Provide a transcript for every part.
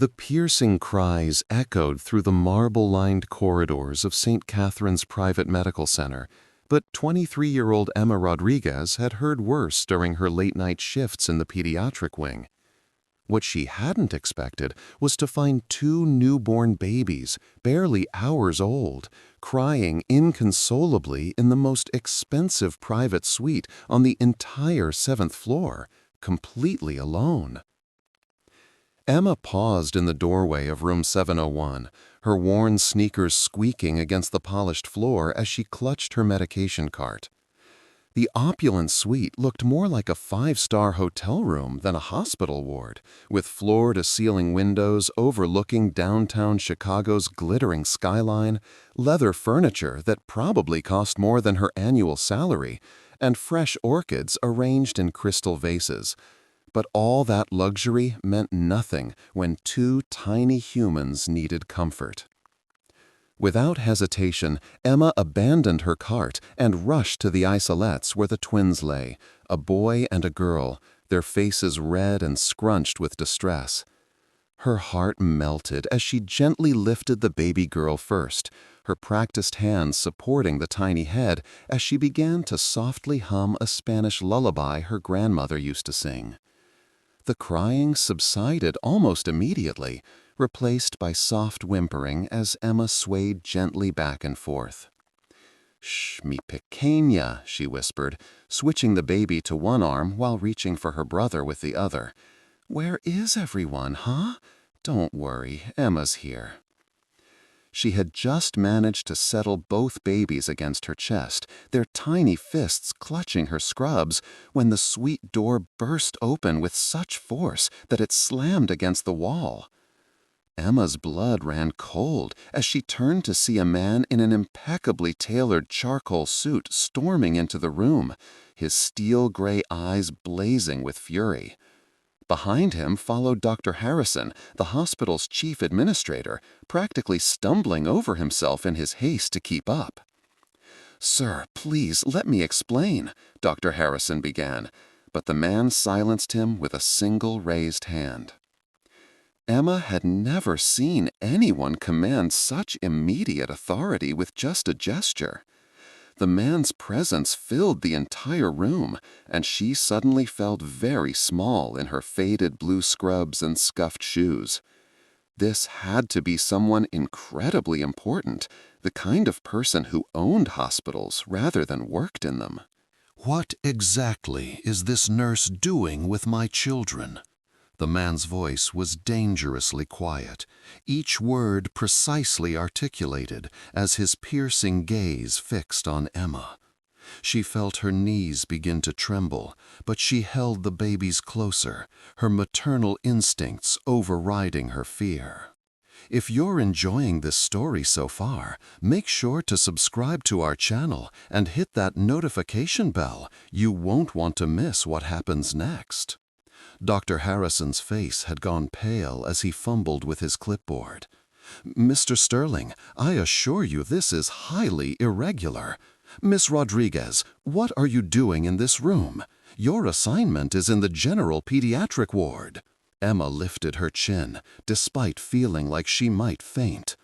The piercing cries echoed through the marble-lined corridors of St. Catherine's Private Medical Center, but 23-year-old Emma Rodriguez had heard worse during her late-night shifts in the pediatric wing. What she hadn't expected was to find two newborn babies, barely hours old, crying inconsolably in the most expensive private suite on the entire 7th floor, completely alone. Emma paused in the doorway of room 701, her worn sneakers squeaking against the polished floor as she clutched her medication cart. The opulent suite looked more like a 5-star hotel room than a hospital ward, with floor-to-ceiling windows overlooking downtown Chicago's glittering skyline, leather furniture that probably cost more than her annual salary, and fresh orchids arranged in crystal vases. But all that luxury meant nothing when two tiny humans needed comfort. Without hesitation, Emma abandoned her cart and rushed to the isolettes where the twins lay, a boy and a girl, their faces red and scrunched with distress. Her heart melted as she gently lifted the baby girl first, her practiced hands supporting the tiny head as she began to softly hum a Spanish lullaby her grandmother used to sing. The crying subsided almost immediately, replaced by soft whimpering as Emma swayed gently back and forth. "Shh, mi pequeña," she whispered, switching the baby to one arm while reaching for her brother with the other. "Where is everyone, huh? Don't worry, Emma's here." She had just managed to settle both babies against her chest, their tiny fists clutching her scrubs, when the suite door burst open with such force that it slammed against the wall. Emma's blood ran cold as she turned to see a man in an impeccably tailored charcoal suit storming into the room, his steel-gray eyes blazing with fury. Behind him followed Dr. Harrison, the hospital's chief administrator, practically stumbling over himself in his haste to keep up. "Sir, please, let me explain," Dr. Harrison began, but the man silenced him with a single raised hand. Emma had never seen anyone command such immediate authority with just a gesture. The man's presence filled the entire room, and she suddenly felt very small in her faded blue scrubs and scuffed shoes. This had to be someone incredibly important, the kind of person who owned hospitals rather than worked in them. "What exactly is this nurse doing with my children?" The man's voice was dangerously quiet, each word precisely articulated as his piercing gaze fixed on Emma. She felt her knees begin to tremble, but she held the babies closer, her maternal instincts overriding her fear. If you're enjoying this story so far, make sure to subscribe to our channel and hit that notification bell. You won't want to miss what happens next. Dr. Harrison's face had gone pale as he fumbled with his clipboard. "Mr. Sterling, I assure you this is highly irregular. Miss Rodriguez, what are you doing in this room? Your assignment is in the general pediatric ward." Emma lifted her chin, despite feeling like she might faint.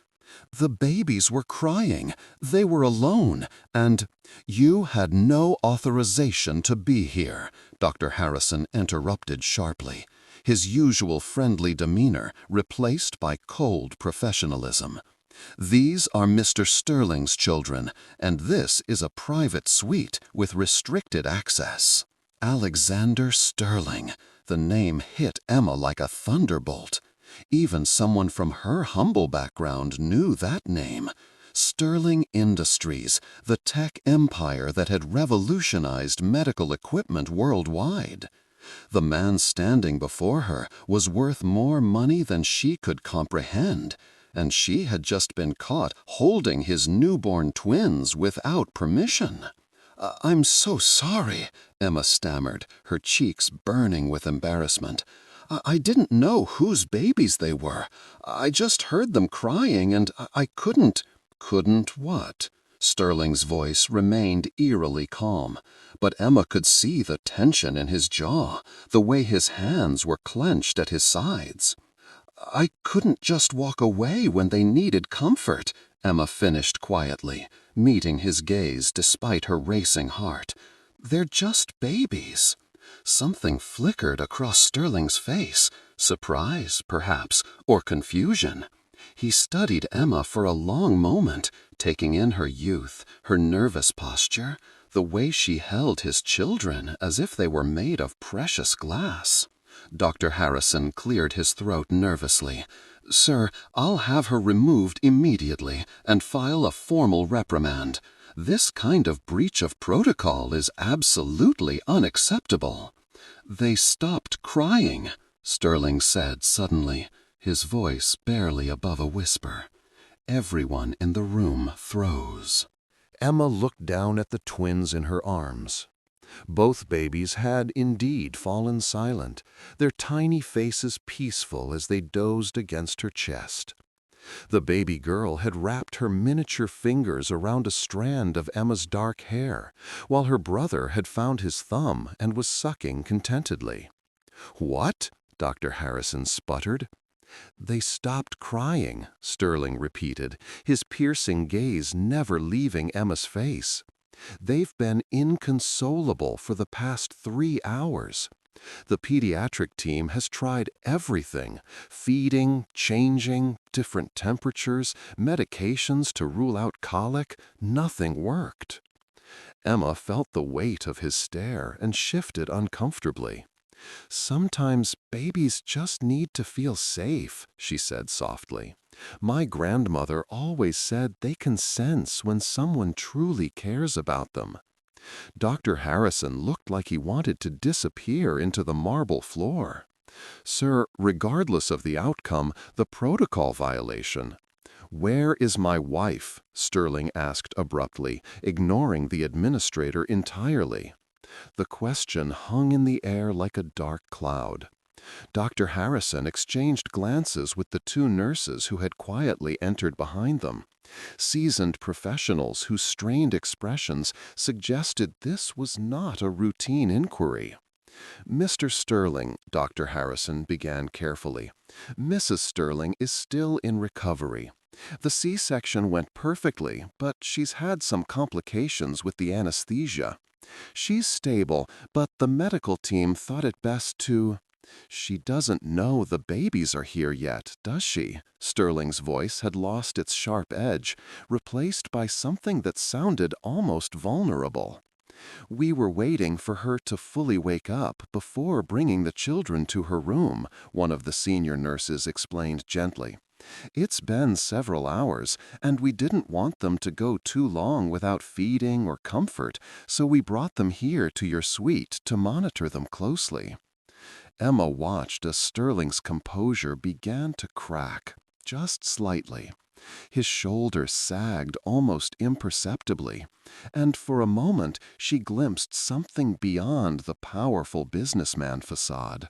"The babies were crying. They were alone, and—" "You had no authorization to be here," Dr. Harrison interrupted sharply, his usual friendly demeanor replaced by cold professionalism. "These are Mr. Sterling's children, and this is a private suite with restricted access." Alexander Sterling. The name hit Emma like a thunderbolt. Even someone from her humble background knew that name. Sterling Industries, the tech empire that had revolutionized medical equipment worldwide. The man standing before her was worth more money than she could comprehend, and she had just been caught holding his newborn twins without permission. "I'm so sorry," Emma stammered, her cheeks burning with embarrassment. "I didn't know whose babies they were. I just heard them crying and I couldn't—" "Couldn't what?" Sterling's voice remained eerily calm, but Emma could see the tension in his jaw, the way his hands were clenched at his sides. I couldn't just walk away when they needed comfort, Emma finished quietly, meeting his gaze despite her racing heart. They're just babies. Something flickered across Sterling's face, surprise, perhaps, or confusion. He studied Emma for a long moment, taking in her youth, her nervous posture, the way she held his children as if they were made of precious glass. Dr. Harrison cleared his throat nervously. "Sir, I'll have her removed immediately and file a formal reprimand. This kind of breach of protocol is absolutely unacceptable." "They stopped crying," Sterling said suddenly, his voice barely above a whisper. Everyone in the room froze. Emma looked down at the twins in her arms. Both babies had indeed fallen silent, their tiny faces peaceful as they dozed against her chest. The baby girl had wrapped her miniature fingers around a strand of Emma's dark hair, while her brother had found his thumb and was sucking contentedly. "What?" Dr. Harrison sputtered. "They stopped crying," Sterling repeated, his piercing gaze never leaving Emma's face. "They've been inconsolable for the past 3 hours. The pediatric team has tried everything, feeding, changing, different temperatures, medications to rule out colic. Nothing worked." Emma felt the weight of his stare and shifted uncomfortably. "Sometimes babies just need to feel safe," she said softly. "My grandmother always said they can sense when someone truly cares about them." Dr. Harrison looked like he wanted to disappear into the marble floor. "Sir, regardless of the outcome, the protocol violation—" "Where is my wife?" Sterling asked abruptly, ignoring the administrator entirely. The question hung in the air like a dark cloud. Dr. Harrison exchanged glances with the 2 nurses who had quietly entered behind them. Seasoned professionals whose strained expressions suggested this was not a routine inquiry. "Mr. Sterling," Dr. Harrison began carefully, "Mrs. Sterling is still in recovery. The C-section went perfectly, but she's had some complications with the anesthesia. She's stable, but the medical team thought it best to—" "She doesn't know the babies are here yet, does she?" Sterling's voice had lost its sharp edge, replaced by something that sounded almost vulnerable. "We were waiting for her to fully wake up before bringing the children to her room," one of the senior nurses explained gently. "It's been several hours, and we didn't want them to go too long without feeding or comfort, so we brought them here to your suite to monitor them closely." Emma watched as Sterling's composure began to crack, just slightly. His shoulders sagged almost imperceptibly, and for a moment she glimpsed something beyond the powerful businessman facade.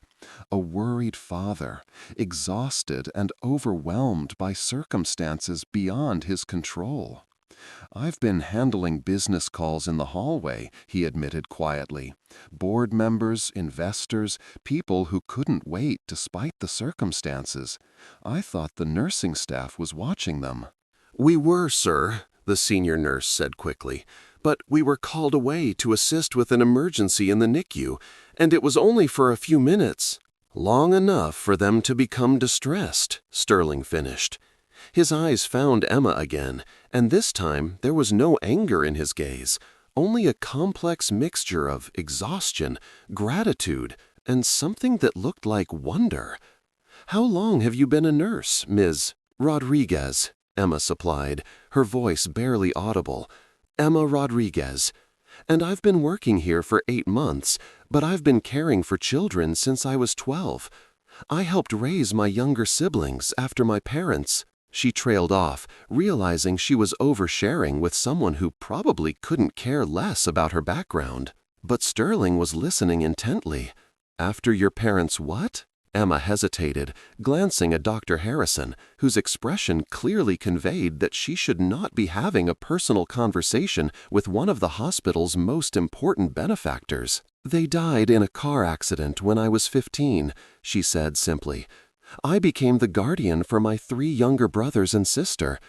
A worried father, exhausted and overwhelmed by circumstances beyond his control. "I've been handling business calls in the hallway," he admitted quietly. "Board members, investors, people who couldn't wait despite the circumstances. I thought the nursing staff was watching them." "We were, sir," the senior nurse said quickly, "but we were called away to assist with an emergency in the NICU, and it was only for a few minutes." "Long enough for them to become distressed," Sterling finished. His eyes found Emma again, and this time there was no anger in his gaze, only a complex mixture of exhaustion, gratitude, and something that looked like wonder. "How long have you been a nurse, Ms. Rodriguez?" Emma supplied, her voice barely audible. "Emma Rodriguez. And I've been working here for 8 months, but I've been caring for children since I was 12. I helped raise my younger siblings after my parents." She trailed off, realizing she was oversharing with someone who probably couldn't care less about her background. But Sterling was listening intently. "After your parents what?" Emma hesitated, glancing at Dr. Harrison, whose expression clearly conveyed that she should not be having a personal conversation with one of the hospital's most important benefactors. "They died in a car accident when I was 15, she said simply. I became the guardian for my 3 younger brothers and sister.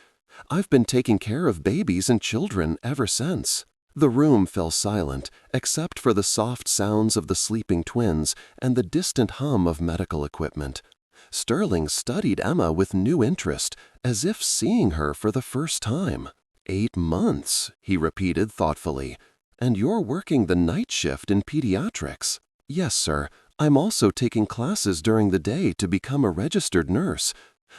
I've been taking care of babies and children ever since." The room fell silent, except for the soft sounds of the sleeping twins and the distant hum of medical equipment. Sterling studied Emma with new interest, as if seeing her for the first time. "8 months," he repeated thoughtfully. "And you're working the night shift in pediatrics." "Yes, sir. I'm also taking classes during the day to become a registered nurse.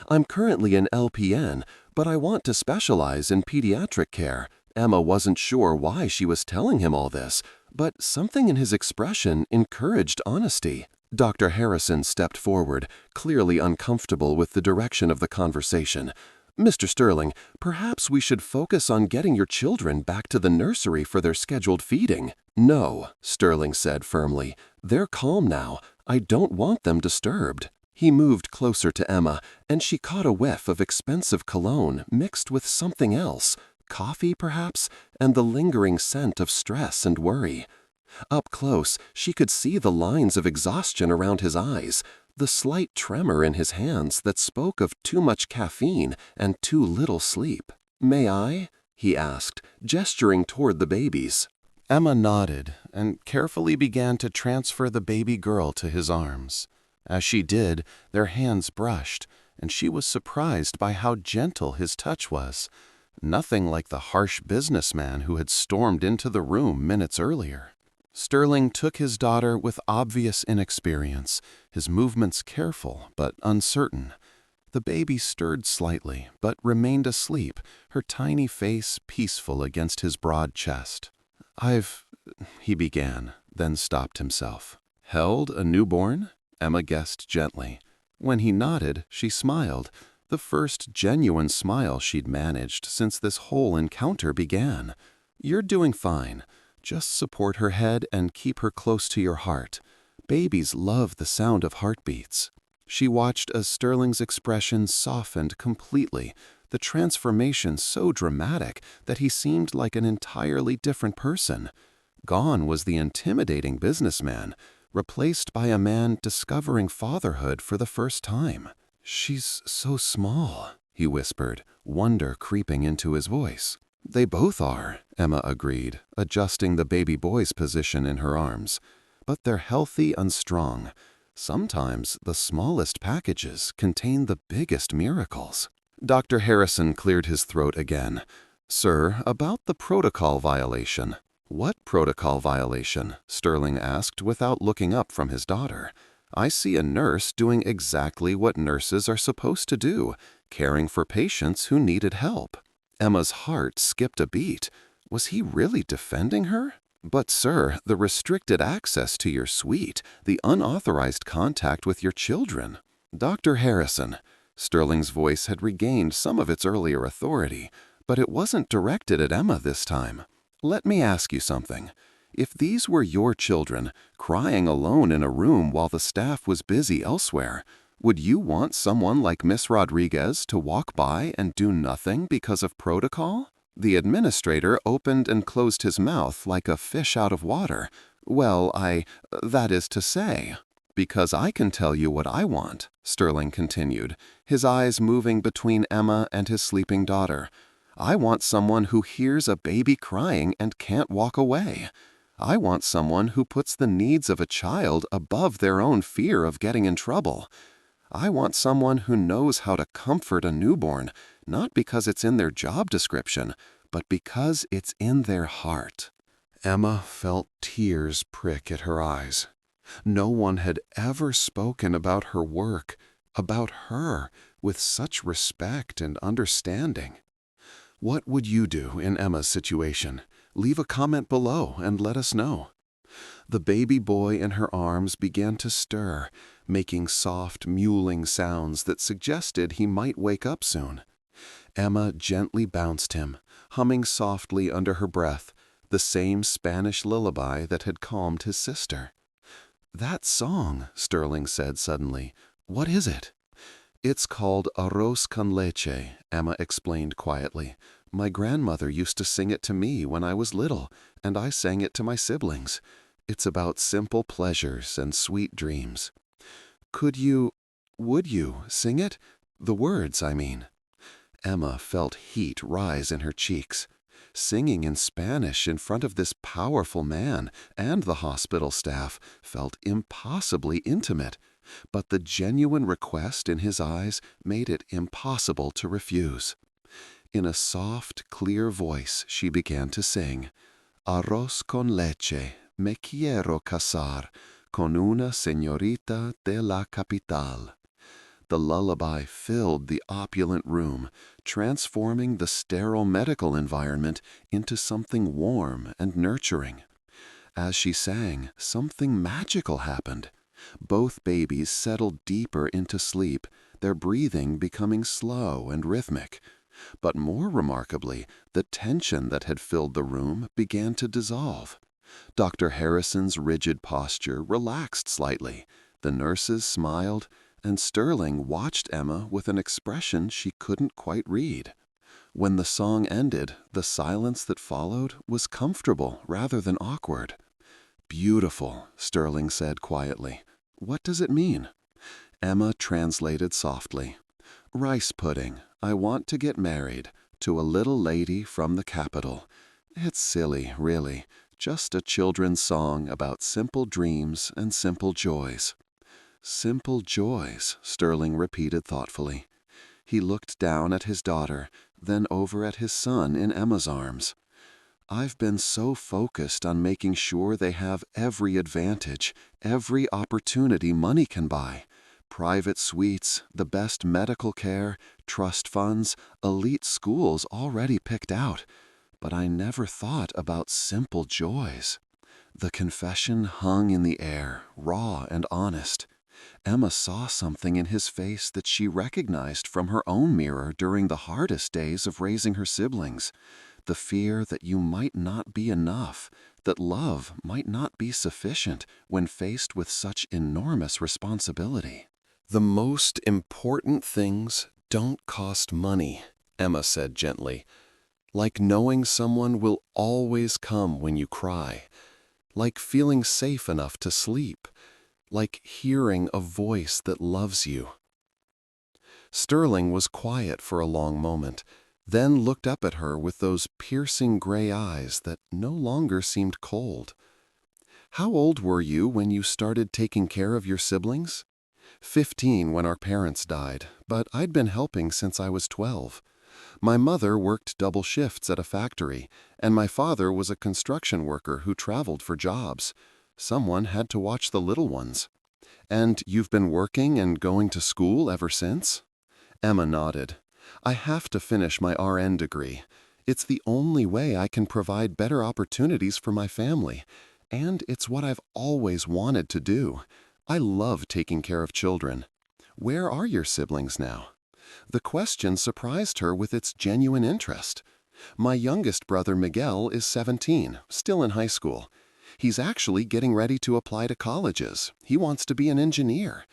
I'm currently an LPN, but I want to specialize in pediatric care." Emma wasn't sure why she was telling him all this, but something in his expression encouraged honesty. Dr. Harrison stepped forward, clearly uncomfortable with the direction of the conversation. "Mr. Sterling, perhaps we should focus on getting your children back to the nursery for their scheduled feeding." "No," Sterling said firmly. "They're calm now. I don't want them disturbed." He moved closer to Emma, and she caught a whiff of expensive cologne mixed with something else, coffee perhaps, and the lingering scent of stress and worry. Up close, she could see the lines of exhaustion around his eyes, the slight tremor in his hands that spoke of too much caffeine and too little sleep. "May I?" he asked, gesturing toward the babies. Emma nodded and carefully began to transfer the baby girl to his arms. As she did, their hands brushed, and she was surprised by how gentle his touch was. Nothing like the harsh businessman who had stormed into the room minutes earlier. Sterling took his daughter with obvious inexperience, his movements careful but uncertain. The baby stirred slightly, but remained asleep, her tiny face peaceful against his broad chest. He began, then stopped himself. "Held a newborn?" Emma guessed gently. When he nodded, she smiled, the first genuine smile she'd managed since this whole encounter began. "You're doing fine. Just support her head and keep her close to your heart. Babies love the sound of heartbeats." She watched as Sterling's expression softened completely, the transformation so dramatic that he seemed like an entirely different person. Gone was the intimidating businessman, replaced by a man discovering fatherhood for the first time. "She's so small," he whispered, wonder creeping into his voice. "They both are," Emma agreed, adjusting the baby boy's position in her arms. "But they're healthy and strong. Sometimes the smallest packages contain the biggest miracles." Dr. Harrison cleared his throat again. "Sir, about the protocol violation." "What protocol violation?" Sterling asked without looking up from his daughter. "I see a nurse doing exactly what nurses are supposed to do, caring for patients who needed help." Emma's heart skipped a beat. Was he really defending her? "But sir, the restricted access to your suite, the unauthorized contact with your children." "Dr. Harrison." Sterling's voice had regained some of its earlier authority, but it wasn't directed at Emma this time. "Let me ask you something. If these were your children, crying alone in a room while the staff was busy elsewhere, would you want someone like Miss Rodriguez to walk by and do nothing because of protocol?" The administrator opened and closed his mouth like a fish out of water. "Well, that is to say." "Because I can tell you what I want," Sterling continued, his eyes moving between Emma and his sleeping daughter. "I want someone who hears a baby crying and can't walk away. I want someone who puts the needs of a child above their own fear of getting in trouble. I want someone who knows how to comfort a newborn, not because it's in their job description, but because it's in their heart." Emma felt tears prick at her eyes. No one had ever spoken about her work, about her, with such respect and understanding. What would you do in Emma's situation? Leave a comment below and let us know. The baby boy in her arms began to stir, making soft, mewling sounds that suggested he might wake up soon. Emma gently bounced him, humming softly under her breath, the same Spanish lullaby that had calmed his sister. "That song," Sterling said suddenly. "What is it?" "It's called Arroz con leche," Emma explained quietly. "My grandmother used to sing it to me when I was little, and I sang it to my siblings. It's about simple pleasures and sweet dreams." "Could you Would you sing it? The words, I mean." Emma felt heat rise in her cheeks. Singing in Spanish in front of this powerful man and the hospital staff felt impossibly intimate, but the genuine request in his eyes made it impossible to refuse. In a soft, clear voice, she began to sing, "Arroz con leche, me quiero casar con una señorita de la capital." The lullaby filled the opulent room, transforming the sterile medical environment into something warm and nurturing. As she sang, something magical happened. Both babies settled deeper into sleep, their breathing becoming slow and rhythmic. But more remarkably, the tension that had filled the room began to dissolve. Dr. Harrison's rigid posture relaxed slightly. The nurses smiled, and Sterling watched Emma with an expression she couldn't quite read. When the song ended, the silence that followed was comfortable rather than awkward. "Beautiful," Sterling said quietly. "What does it mean?" Emma translated softly. "Rice pudding. I want to get married to a little lady from the capital. It's silly, really. Just a children's song about simple dreams and simple joys." "Simple joys," Sterling repeated thoughtfully. He looked down at his daughter, then over at his son in Emma's arms. "I've been so focused on making sure they have every advantage, every opportunity money can buy. Private suites, the best medical care, trust funds, elite schools already picked out. But I never thought about simple joys." The confession hung in the air, raw and honest. Emma saw something in his face that she recognized from her own mirror during the hardest days of raising her siblings. The fear that you might not be enough, that love might not be sufficient when faced with such enormous responsibility. "The most important things don't cost money," Emma said gently. "Like knowing someone will always come when you cry. Like feeling safe enough to sleep. Like hearing a voice that loves you." Sterling was quiet for a long moment, then looked up at her with those piercing gray eyes that no longer seemed cold. "How old were you when you started taking care of your siblings?" 15 when our parents died, but I'd been helping since I was 12. My mother worked double shifts at a factory, and my father was a construction worker who traveled for jobs. Someone had to watch the little ones. "And you've been working and going to school ever since?" Emma nodded. "I have to finish my RN degree. It's the only way I can provide better opportunities for my family, and it's what I've always wanted to do. I love taking care of children." "Where are your siblings now?" The question surprised her with its genuine interest. "My youngest brother Miguel is 17, still in high school. He's actually getting ready to apply to colleges. He wants to be an engineer.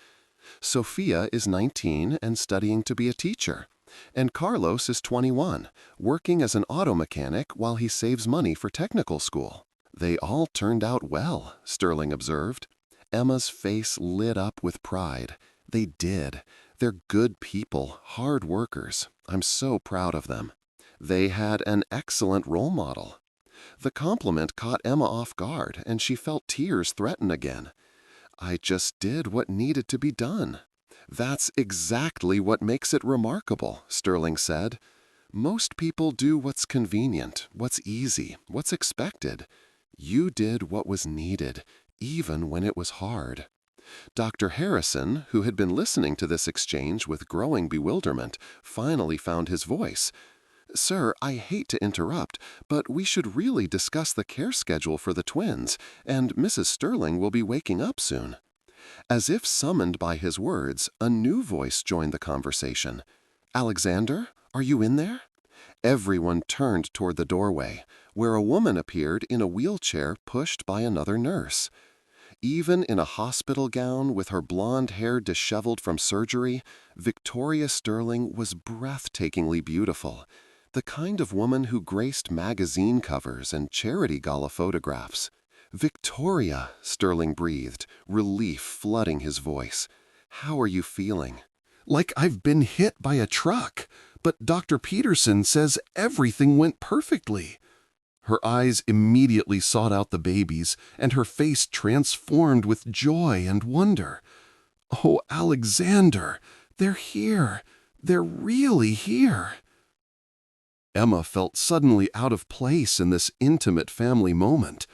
Sophia is 19 and studying to be a teacher. And Carlos is 21, working as an auto mechanic while he saves money for technical school." "They all turned out well," Sterling observed. Emma's face lit up with pride. "They did. They're good people, hard workers. I'm so proud of them." "They had an excellent role model." The compliment caught Emma off guard, and she felt tears threaten again. "I just did what needed to be done." "That's exactly what makes it remarkable," Sterling said. "Most people do what's convenient, what's easy, what's expected. You did what was needed, even when it was hard." Dr. Harrison, who had been listening to this exchange with growing bewilderment, finally found his voice. "Sir, I hate to interrupt, but we should really discuss the care schedule for the twins, and Mrs. Sterling will be waking up soon." As if summoned by his words, a new voice joined the conversation. "Alexander, are you in there?" Everyone turned toward the doorway, where a woman appeared in a wheelchair pushed by another nurse. Even in a hospital gown with her blonde hair disheveled from surgery, Victoria Sterling was breathtakingly beautiful, the kind of woman who graced magazine covers and charity gala photographs. "Victoria," Sterling breathed, relief flooding his voice. How are you feeling?" "Like I've been hit by a truck, but Dr. Peterson says everything went perfectly." Her eyes immediately sought out the babies, and her face transformed with joy and wonder. "Oh, Alexander, they're here. They're really here." Emma felt suddenly out of place in this intimate family moment.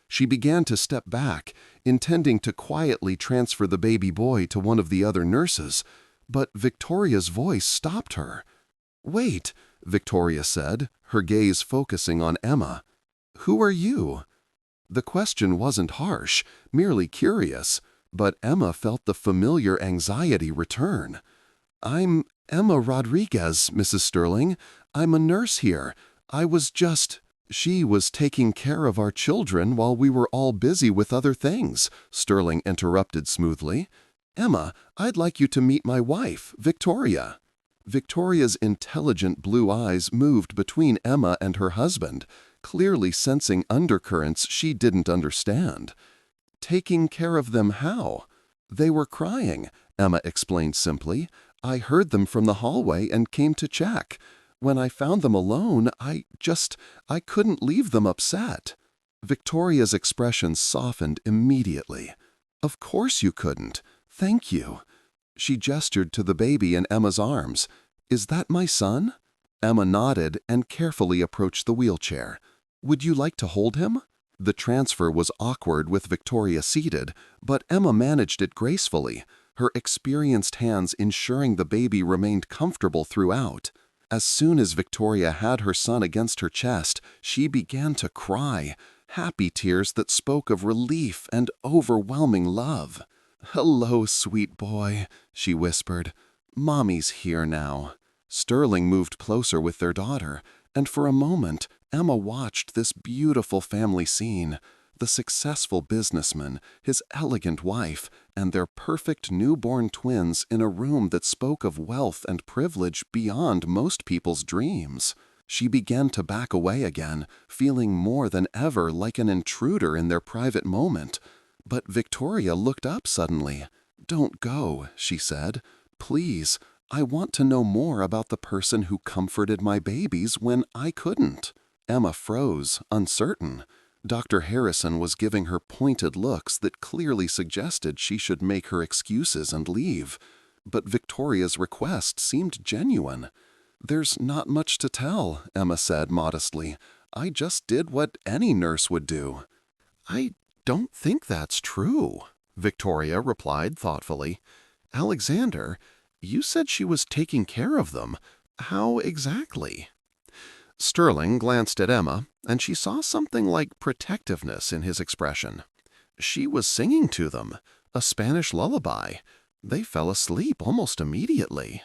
She began to step back, intending to quietly transfer the baby boy to one of the other nurses, but Victoria's voice stopped her. "Wait," Victoria said, her gaze focusing on Emma. "Who are you?" The question wasn't harsh, merely curious, but Emma felt the familiar anxiety return. "I'm Emma Rodriguez, Mrs. Sterling. I'm a nurse here. I was just—" "She was taking care of our children while we were all busy with other things," Sterling interrupted smoothly. "Emma, I'd like you to meet my wife, Victoria." Victoria's intelligent blue eyes moved between Emma and her husband, clearly sensing undercurrents she didn't understand. "Taking care of them how?" "They were crying," Emma explained simply. "I heard them from the hallway and came to check. When I found them alone, I couldn't leave them upset." Victoria's expression softened immediately. "Of course you couldn't. Thank you." She gestured to the baby in Emma's arms. "Is that my son?" Emma nodded and carefully approached the wheelchair. "Would you like to hold him?" The transfer was awkward with Victoria seated, but Emma managed it gracefully, her experienced hands ensuring the baby remained comfortable throughout. As soon as Victoria had her son against her chest, she began to cry, happy tears that spoke of relief and overwhelming love. "Hello, sweet boy," she whispered. "Mommy's here now." Sterling moved closer with their daughter, and for a moment, Emma watched this beautiful family scene. The successful businessman, his elegant wife, and their perfect newborn twins in a room that spoke of wealth and privilege beyond most people's dreams. She began to back away again, feeling more than ever like an intruder in their private moment. But Victoria looked up suddenly. "Don't go," she said. "Please, I want to know more about the person who comforted my babies when I couldn't." Emma froze, uncertain. Dr. Harrison was giving her pointed looks that clearly suggested she should make her excuses and leave. But Victoria's request seemed genuine. "There's not much to tell," Emma said modestly. "I just did what any nurse would do." "I don't think that's true," Victoria replied thoughtfully. "Alexander, you said she was taking care of them. How exactly?" Sterling glanced at Emma, and she saw something like protectiveness in his expression. "She was singing to them, a Spanish lullaby. They fell asleep almost immediately."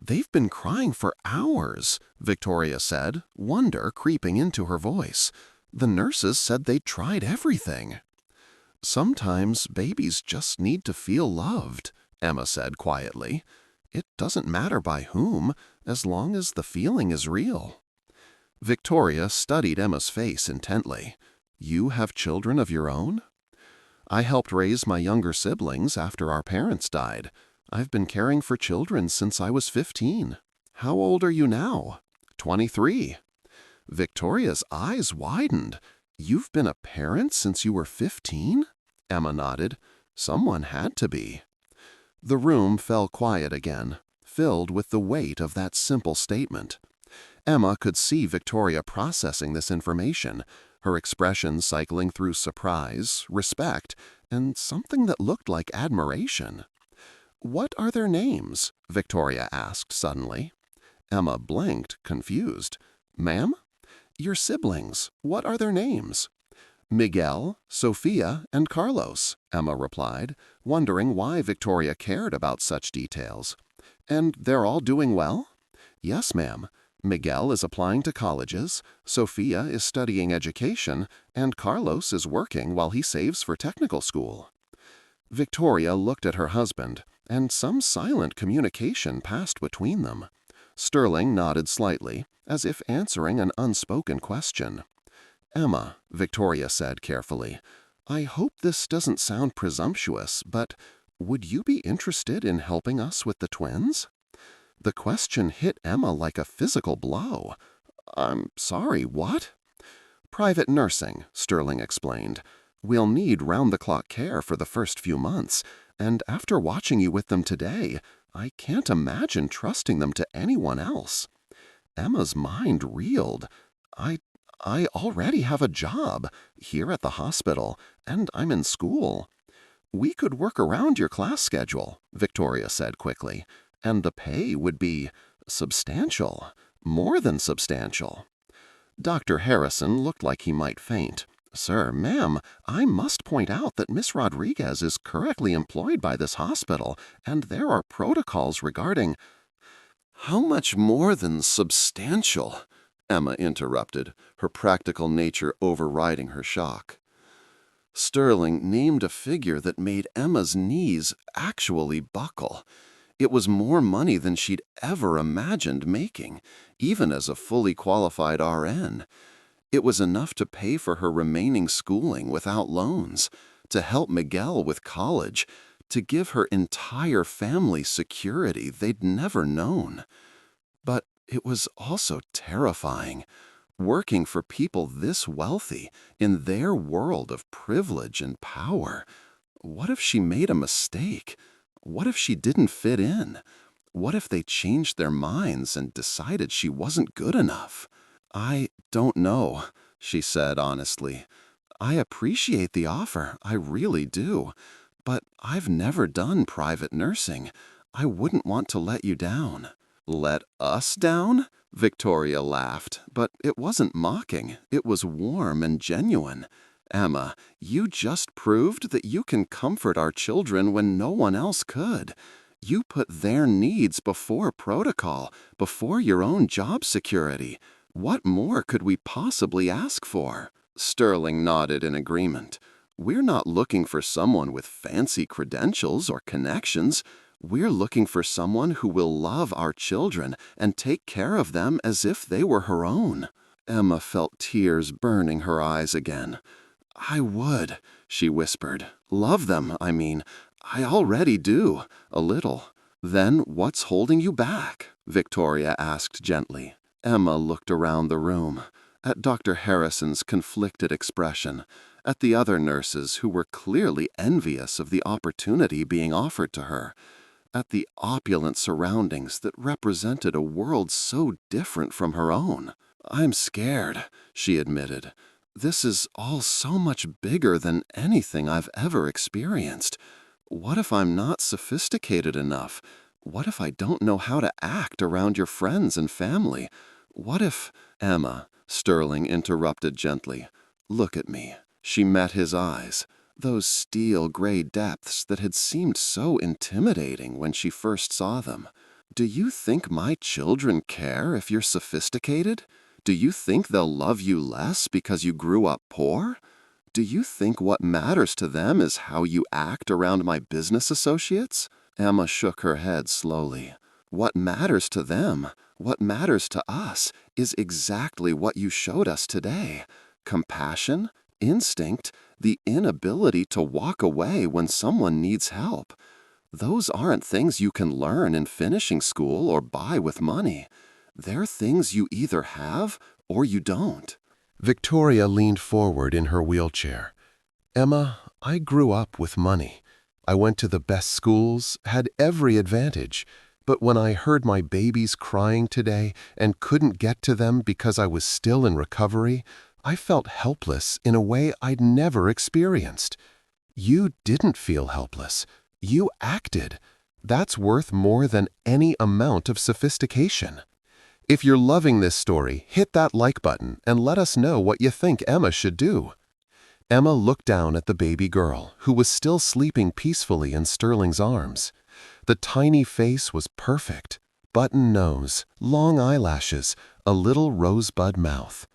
"They've been crying for hours," Victoria said, wonder creeping into her voice. "The nurses said they'd tried everything." "Sometimes babies just need to feel loved," Emma said quietly. "It doesn't matter by whom, as long as the feeling is real." Victoria studied Emma's face intently. "You have children of your own?" "I helped raise my younger siblings after our parents died. I've been caring for children since I was 15. How old are you now?" 23. Victoria's eyes widened. "You've been a parent since you were 15? Emma nodded. "Someone had to be." The room fell quiet again, filled with the weight of that simple statement. Emma could see Victoria processing this information, her expression cycling through surprise, respect, and something that looked like admiration. "What are their names?" Victoria asked suddenly. Emma blinked, confused. "Ma'am?" "Your siblings. What are their names?" "Miguel, Sophia, and Carlos," Emma replied, wondering why Victoria cared about such details. "And they're all doing well?" "Yes, ma'am. Miguel is applying to colleges, Sophia is studying education, and Carlos is working while he saves for technical school." Victoria looked at her husband, and some silent communication passed between them. Sterling nodded slightly, as if answering an unspoken question. "Emma," Victoria said carefully, "I hope this doesn't sound presumptuous, but "Would you be interested in helping us with the twins?" The question hit Emma like a physical blow. "I'm sorry, what?" "Private nursing," Sterling explained. "We'll need round-the-clock care for the first few months, and after watching you with them today, I can't imagine trusting them to anyone else." Emma's mind reeled. I already have a job here at the hospital, and I'm in school." "We could work around your class schedule," Victoria said quickly, "and the pay would be substantial, more than substantial." Dr. Harrison looked like he might faint. "Sir, ma'am, I must point out that Miss Rodriguez is correctly employed by this hospital, and there are protocols regarding—" "How much more than substantial?" Emma interrupted, her practical nature overriding her shock. Sterling named a figure that made Emma's knees actually buckle. It was more money than she'd ever imagined making, even as a fully qualified RN. It was enough to pay for her remaining schooling without loans, to help Miguel with college, to give her entire family security they'd never known. But it was also terrifying. Working for people this wealthy, in their world of privilege and power. What if she made a mistake? What if she didn't fit in? What if they changed their minds and decided she wasn't good enough? "I don't know," she said honestly. "I appreciate the offer, I really do. But I've never done private nursing. I wouldn't want to let you down." "Let us down?" Victoria laughed, but it wasn't mocking. It was warm and genuine. "Emma, you just proved that you can comfort our children when no one else could. You put their needs before protocol, before your own job security. What more could we possibly ask for?" Sterling nodded in agreement. "We're not looking for someone with fancy credentials or connections. We're looking for someone who will love our children and take care of them as if they were her own." Emma felt tears burning her eyes again. "I would," she whispered. "Love them, I mean. I already do, a little." "Then what's holding you back?" Victoria asked gently. Emma looked around the room, at Dr. Harrison's conflicted expression, at the other nurses who were clearly envious of the opportunity being offered to her, at the opulent surroundings that represented a world so different from her own. "I'm scared," she admitted. "This is all so much bigger than anything I've ever experienced. What if I'm not sophisticated enough? What if I don't know how to act around your friends and family? What if—" "Emma," Sterling interrupted gently, "look at me." She met his eyes, those steel-gray depths that had seemed so intimidating when she first saw them. "Do you think my children care if you're sophisticated? Do you think they'll love you less because you grew up poor? Do you think what matters to them is how you act around my business associates?" Emma shook her head slowly. "What matters to them, what matters to us, is exactly what you showed us today. Compassion, instinct, the inability to walk away when someone needs help. Those aren't things you can learn in finishing school or buy with money. They're things you either have or you don't." Victoria leaned forward in her wheelchair. "Emma, I grew up with money. I went to the best schools, had every advantage. But when I heard my babies crying today and couldn't get to them because I was still in recovery, I felt helpless in a way I'd never experienced. You didn't feel helpless. You acted. That's worth more than any amount of sophistication." If you're loving this story, hit that like button and let us know what you think Emma should do. Emma looked down at the baby girl, who was still sleeping peacefully in Sterling's arms. The tiny face was perfect. Button nose, long eyelashes, a little rosebud mouth.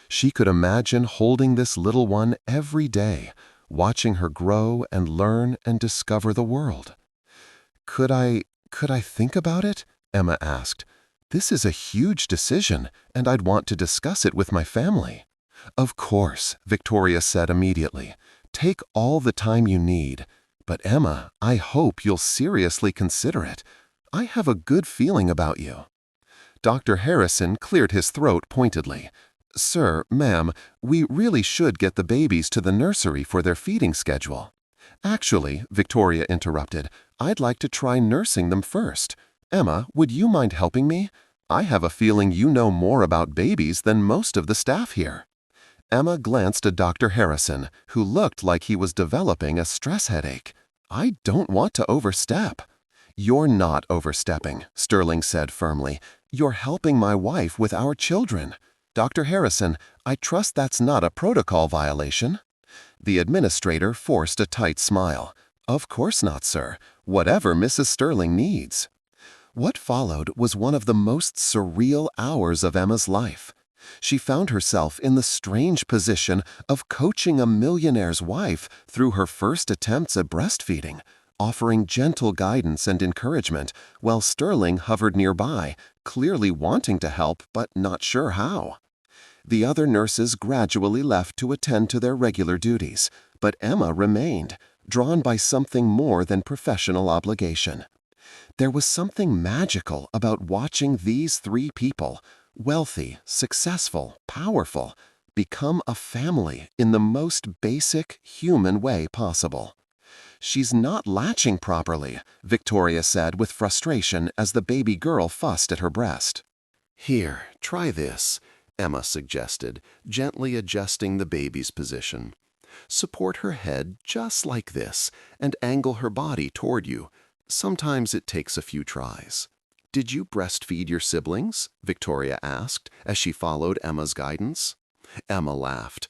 She could imagine holding this little one every day, watching her grow and learn and discover the world. Could I think about it?" Emma asked. "This is a huge decision, and I'd want to discuss it with my family." "Of course," Victoria said immediately. "Take all the time you need. But Emma, I hope you'll seriously consider it. I have a good feeling about you. Dr. Harrison cleared his throat pointedly. Sir, ma'am, we really should get the babies to the nursery for their feeding schedule. Actually, Victoria interrupted, I'd like to try nursing them first. Emma, would you mind helping me? I have a feeling you know more about babies than most of the staff here. Emma glanced at Dr. Harrison, who looked like he was developing a stress headache. I don't want to overstep. You're not overstepping, Sterling said firmly. You're helping my wife with our children. Dr. Harrison, I trust that's not a protocol violation. The administrator forced a tight smile. Of course not, sir. Whatever Mrs. Sterling needs. What followed was one of the most surreal hours of Emma's life. She found herself in the strange position of coaching a millionaire's wife through her first attempts at breastfeeding, offering gentle guidance and encouragement, while Sterling hovered nearby, clearly wanting to help but not sure how. The other nurses gradually left to attend to their regular duties, but Emma remained, drawn by something more than professional obligation. There was something magical about watching these three people, wealthy, successful, powerful, become a family in the most basic human way possible. She's not latching properly, Victoria said with frustration as the baby girl fussed at her breast. Here, try this, Emma suggested, gently adjusting the baby's position. Support her head just like this and angle her body toward you. Sometimes it takes a few tries. Did you breastfeed your siblings? Victoria asked as she followed Emma's guidance. Emma laughed.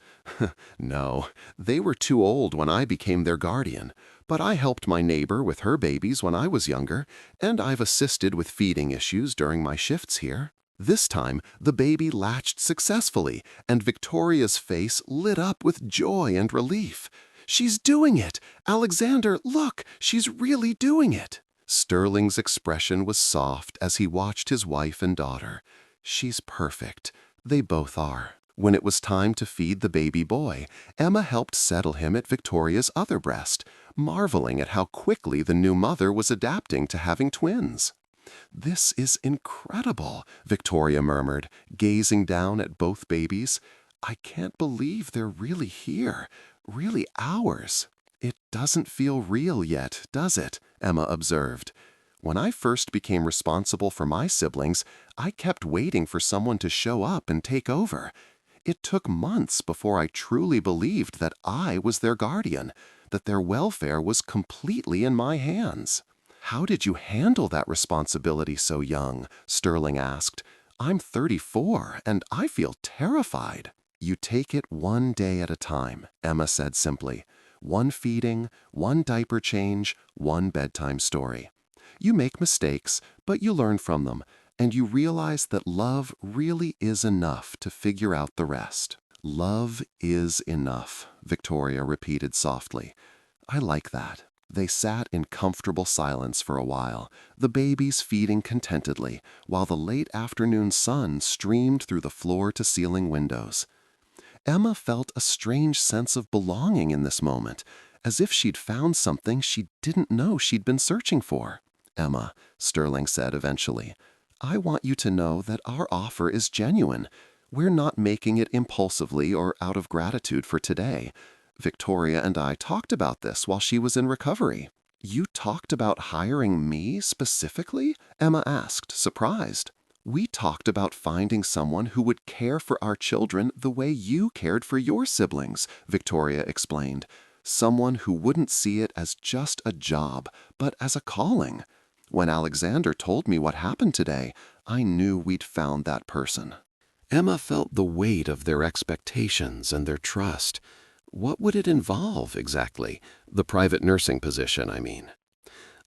No, they were too old when I became their guardian, but I helped my neighbor with her babies when I was younger, and I've assisted with feeding issues during my shifts here. This time, the baby latched successfully, and Victoria's face lit up with joy and relief. She's doing it! Alexander, look, she's really doing it! Sterling's expression was soft as he watched his wife and daughter. She's perfect. They both are. When it was time to feed the baby boy, Emma helped settle him at Victoria's other breast, marveling at how quickly the new mother was adapting to having twins. This is incredible, Victoria murmured, gazing down at both babies. I can't believe they're really here, really ours. It doesn't feel real yet, does it? Emma observed. When I first became responsible for my siblings, I kept waiting for someone to show up and take over. It took months before I truly believed that I was their guardian, that their welfare was completely in my hands. How did you handle that responsibility so young? Sterling asked. I'm 34, and I feel terrified. You take it one day at a time, Emma said simply. One feeding, one diaper change, one bedtime story. You make mistakes, but you learn from them, and you realize that love really is enough to figure out the rest. Love is enough, Victoria repeated softly. I like that. They sat in comfortable silence for a while, the babies feeding contentedly, while the late afternoon sun streamed through the floor-to-ceiling windows. Emma felt a strange sense of belonging in this moment, as if she'd found something she didn't know she'd been searching for. Emma, Sterling said eventually, I want you to know that our offer is genuine. We're not making it impulsively or out of gratitude for today. Victoria and I talked about this while she was in recovery. You talked about hiring me specifically? Emma asked, surprised. We talked about finding someone who would care for our children the way you cared for your siblings, Victoria explained. Someone who wouldn't see it as just a job, but as a calling. When Alexander told me what happened today, I knew we'd found that person. Emma felt the weight of their expectations and their trust. What would it involve, exactly? The private nursing position, I mean.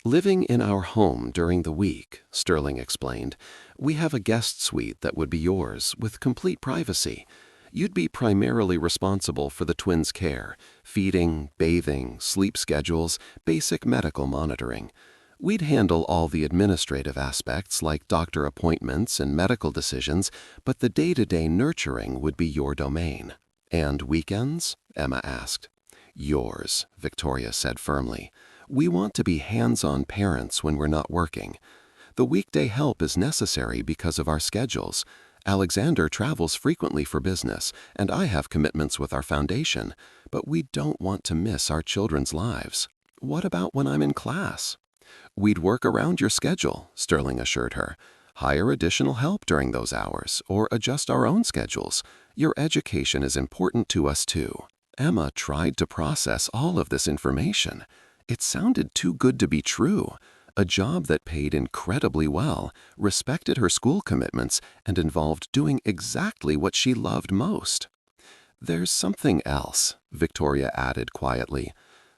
Living in our home during the week, Sterling explained, we have a guest suite that would be yours, with complete privacy. You'd be primarily responsible for the twins' care, feeding, bathing, sleep schedules, basic medical monitoring. We'd handle all the administrative aspects like doctor appointments and medical decisions, but the day-to-day nurturing would be your domain. And weekends? Emma asked. Yours, Victoria said firmly. We want to be hands-on parents when we're not working. The weekday help is necessary because of our schedules. Alexander travels frequently for business, and I have commitments with our foundation, but we don't want to miss our children's lives. What about when I'm in class? We'd work around your schedule, Sterling assured her. Hire additional help during those hours, or adjust our own schedules. Your education is important to us too. Emma tried to process all of this information. It sounded too good to be true. A job that paid incredibly well, respected her school commitments, and involved doing exactly what she loved most. There's something else, Victoria added quietly.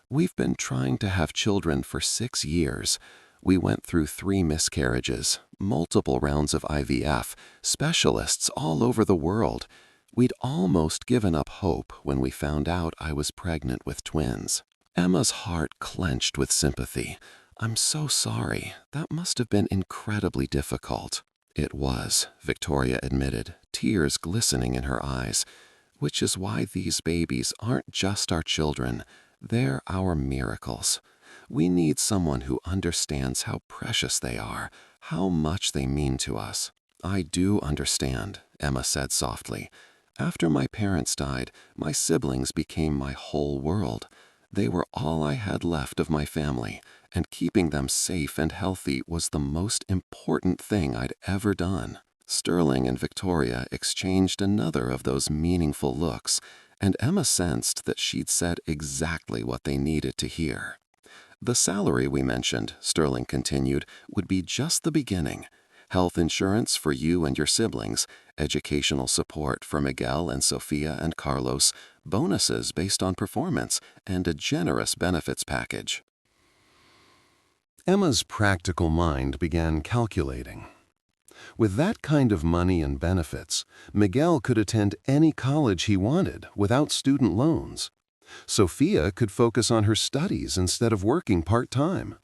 We've been trying to have children for 6 years. We went through 3 miscarriages, multiple rounds of IVF, specialists all over the world. We'd almost given up hope when we found out I was pregnant with twins. Emma's heart clenched with sympathy. I'm so sorry. That must have been incredibly difficult. It was, Victoria admitted, tears glistening in her eyes. Which is why these babies aren't just our children. They're our miracles. We need someone who understands how precious they are, how much they mean to us. I do understand, Emma said softly. After my parents died, my siblings became my whole world. They were all I had left of my family, and keeping them safe and healthy was the most important thing I'd ever done. Sterling and Victoria exchanged another of those meaningful looks, and Emma sensed that she'd said exactly what they needed to hear. The salary we mentioned, Sterling continued, would be just the beginning. Health insurance for you and your siblings, educational support for Miguel and Sophia and Carlos, bonuses based on performance, and a generous benefits package. Emma's practical mind began calculating. With that kind of money and benefits, Miguel could attend any college he wanted without student loans. Sophia could focus on her studies instead of working part-time.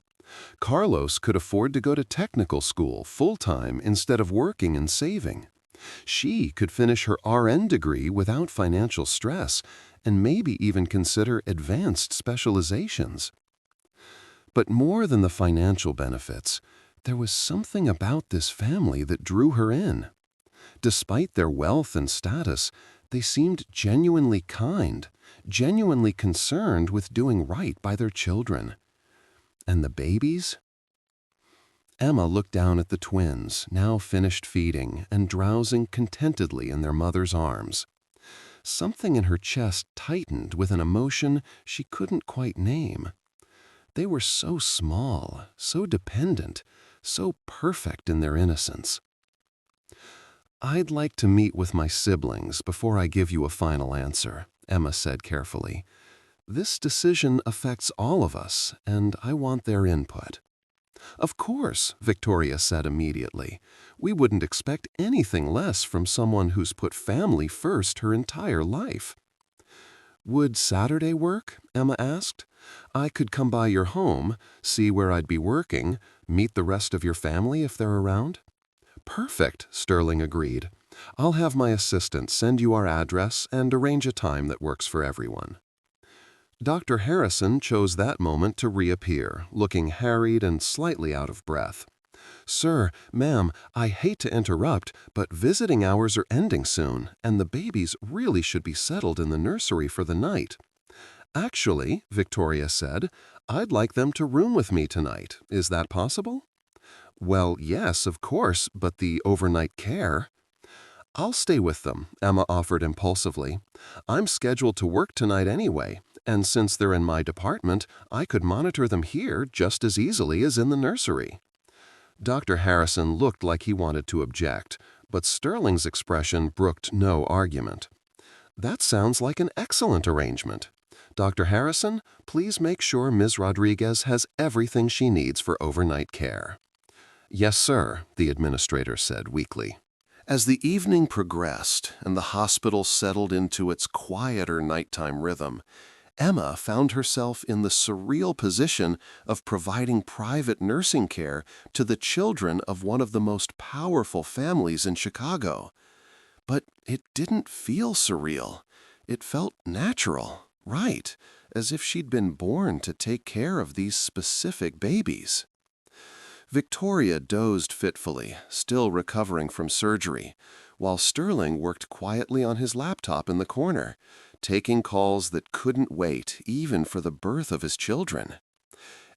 Carlos could afford to go to technical school full-time instead of working and saving. She could finish her RN degree without financial stress and maybe even consider advanced specializations. But more than the financial benefits, there was something about this family that drew her in. Despite their wealth and status, they seemed genuinely kind, genuinely concerned with doing right by their children. And the babies? Emma looked down at the twins, now finished feeding and drowsing contentedly in their mother's arms. Something in her chest tightened with an emotion she couldn't quite name. They were so small, so dependent, so perfect in their innocence. I'd like to meet with my siblings before I give you a final answer, Emma said carefully. This decision affects all of us, and I want their input. Of course, Victoria said immediately. We wouldn't expect anything less from someone who's put family first her entire life. Would Saturday work? Emma asked. I could come by your home, see where I'd be working, meet the rest of your family if they're around. Perfect, Sterling agreed. I'll have my assistant send you our address and arrange a time that works for everyone. Dr. Harrison chose that moment to reappear, looking harried and slightly out of breath. Sir, ma'am, I hate to interrupt, but visiting hours are ending soon, and the babies really should be settled in the nursery for the night. Actually, Victoria said, I'd like them to room with me tonight. Is that possible? Well, yes, of course, but the overnight care. I'll stay with them, Emma offered impulsively. I'm scheduled to work tonight anyway, and since they're in my department, I could monitor them here just as easily as in the nursery. Dr. Harrison looked like he wanted to object, but Sterling's expression brooked no argument. That sounds like an excellent arrangement. Dr. Harrison, please make sure Ms. Rodriguez has everything she needs for overnight care. Yes, sir, the administrator said weakly. As the evening progressed and the hospital settled into its quieter nighttime rhythm, Emma found herself in the surreal position of providing private nursing care to the children of one of the most powerful families in Chicago. But it didn't feel surreal. It felt natural, Right, as if she'd been born to take care of these specific babies. Victoria dozed fitfully, still recovering from surgery, while Sterling worked quietly on his laptop in the corner, taking calls that couldn't wait even for the birth of his children.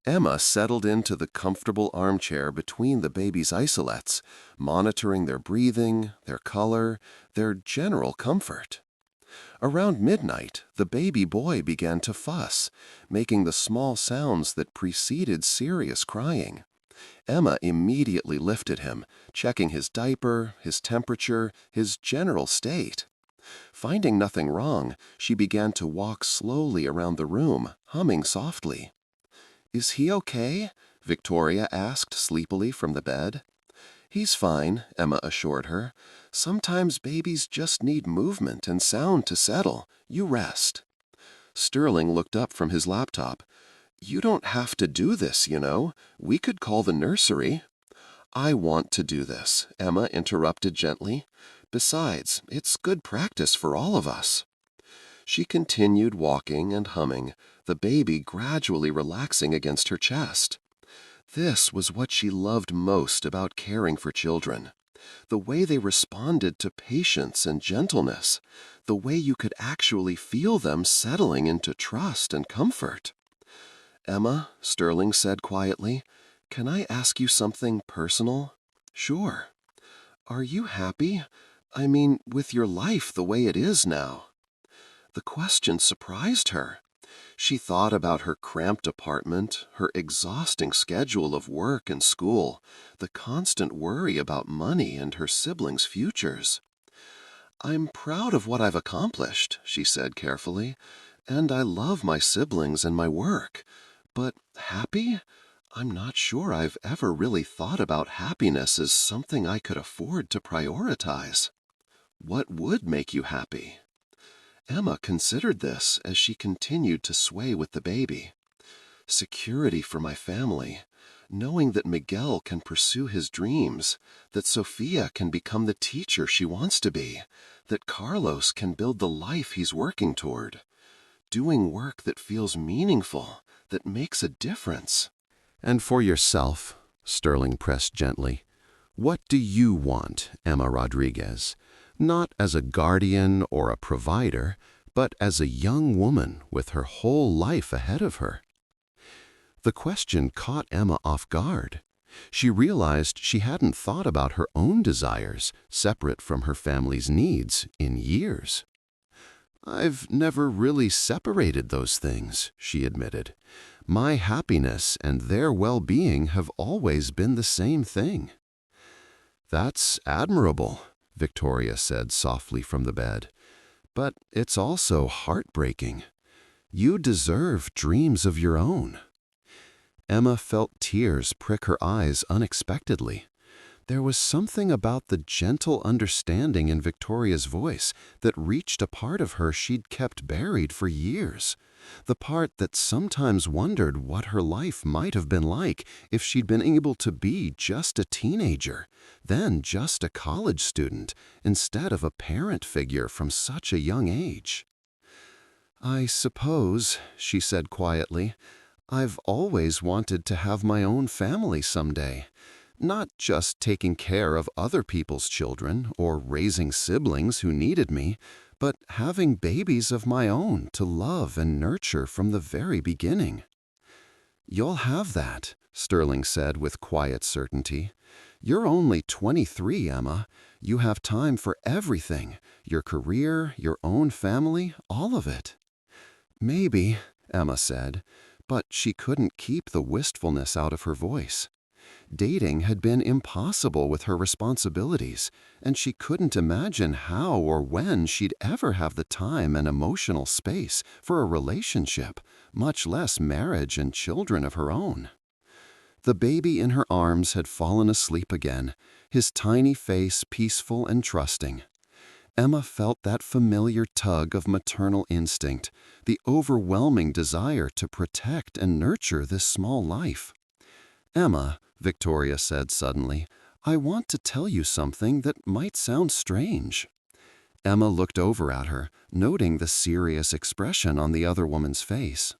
Emma settled into the comfortable armchair between the baby's isolettes, monitoring their breathing, their color, their general comfort. Around midnight, the baby boy began to fuss, making the small sounds that preceded serious crying. Emma immediately lifted him, checking his diaper, his temperature, his general state. Finding nothing wrong, she began to walk slowly around the room, humming softly. "Is he okay?" Victoria asked sleepily from the bed. "He's fine," Emma assured her. "Sometimes babies just need movement and sound to settle. You rest." Sterling looked up from his laptop. "You don't have to do this, you know. We could call the nursery." "I want to do this," Emma interrupted gently. "Besides, it's good practice for all of us." She continued walking and humming, the baby gradually relaxing against her chest. This was what she loved most about caring for children. The way they responded to patience and gentleness. The way you could actually feel them settling into trust and comfort. "Emma," Sterling said quietly, "can I ask you something personal?" "Sure." "Are you happy? I mean, with your life the way it is now?" The question surprised her. She thought about her cramped apartment, her exhausting schedule of work and school, the constant worry about money and her siblings' futures. "I'm proud of what I've accomplished," she said carefully, "and I love my siblings and my work. But happy? I'm not sure I've ever really thought about happiness as something I could afford to prioritize." "What would make you happy?" Emma considered this as she continued to sway with the baby. "Security for my family, knowing that Miguel can pursue his dreams, that Sophia can become the teacher she wants to be, that Carlos can build the life he's working toward. Doing work that feels meaningful, that makes a difference." "And for yourself," Sterling pressed gently, "what do you want, Emma Rodriguez? Not as a guardian or a provider, but as a young woman with her whole life ahead of her." The question caught Emma off guard. She realized she hadn't thought about her own desires, separate from her family's needs, in years. "I've never really separated those things," she admitted. "My happiness and their well-being have always been the same thing." "That's admirable," Victoria said softly from the bed. "But it's also heartbreaking. You deserve dreams of your own." Emma felt tears prick her eyes unexpectedly. There was something about the gentle understanding in Victoria's voice that reached a part of her she'd kept buried for years. The part that sometimes wondered what her life might have been like if she'd been able to be just a teenager, then just a college student, instead of a parent figure from such a young age. "I suppose," she said quietly, "I've always wanted to have my own family someday. Not just taking care of other people's children or raising siblings who needed me, but having babies of my own to love and nurture from the very beginning." "You'll have that," Sterling said with quiet certainty. "You're only 23, Emma. You have time for everything, your career, your own family, all of it." "Maybe," Emma said, but she couldn't keep the wistfulness out of her voice. Dating had been impossible with her responsibilities, and she couldn't imagine how or when she'd ever have the time and emotional space for a relationship, much less marriage and children of her own. The baby in her arms had fallen asleep again, his tiny face peaceful and trusting. Emma felt that familiar tug of maternal instinct, the overwhelming desire to protect and nurture this small life. "Emma," Victoria said suddenly, "I want to tell you something that might sound strange." Emma looked over at her, noting the serious expression on the other woman's face.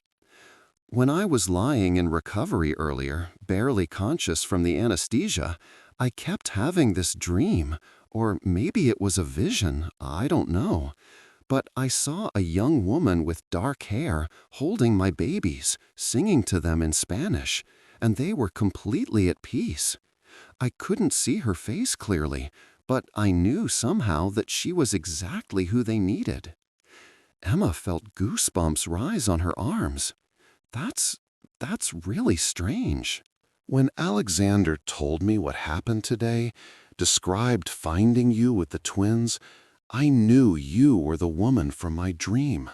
"When I was lying in recovery earlier, barely conscious from the anesthesia, I kept having this dream, or maybe it was a vision, I don't know. But I saw a young woman with dark hair holding my babies, singing to them in Spanish, and they were completely at peace. I couldn't see her face clearly, but I knew somehow that she was exactly who they needed." Emma felt goosebumps rise on her arms. That's really strange. "When Alexander told me what happened today, described finding you with the twins, I knew you were the woman from my dream.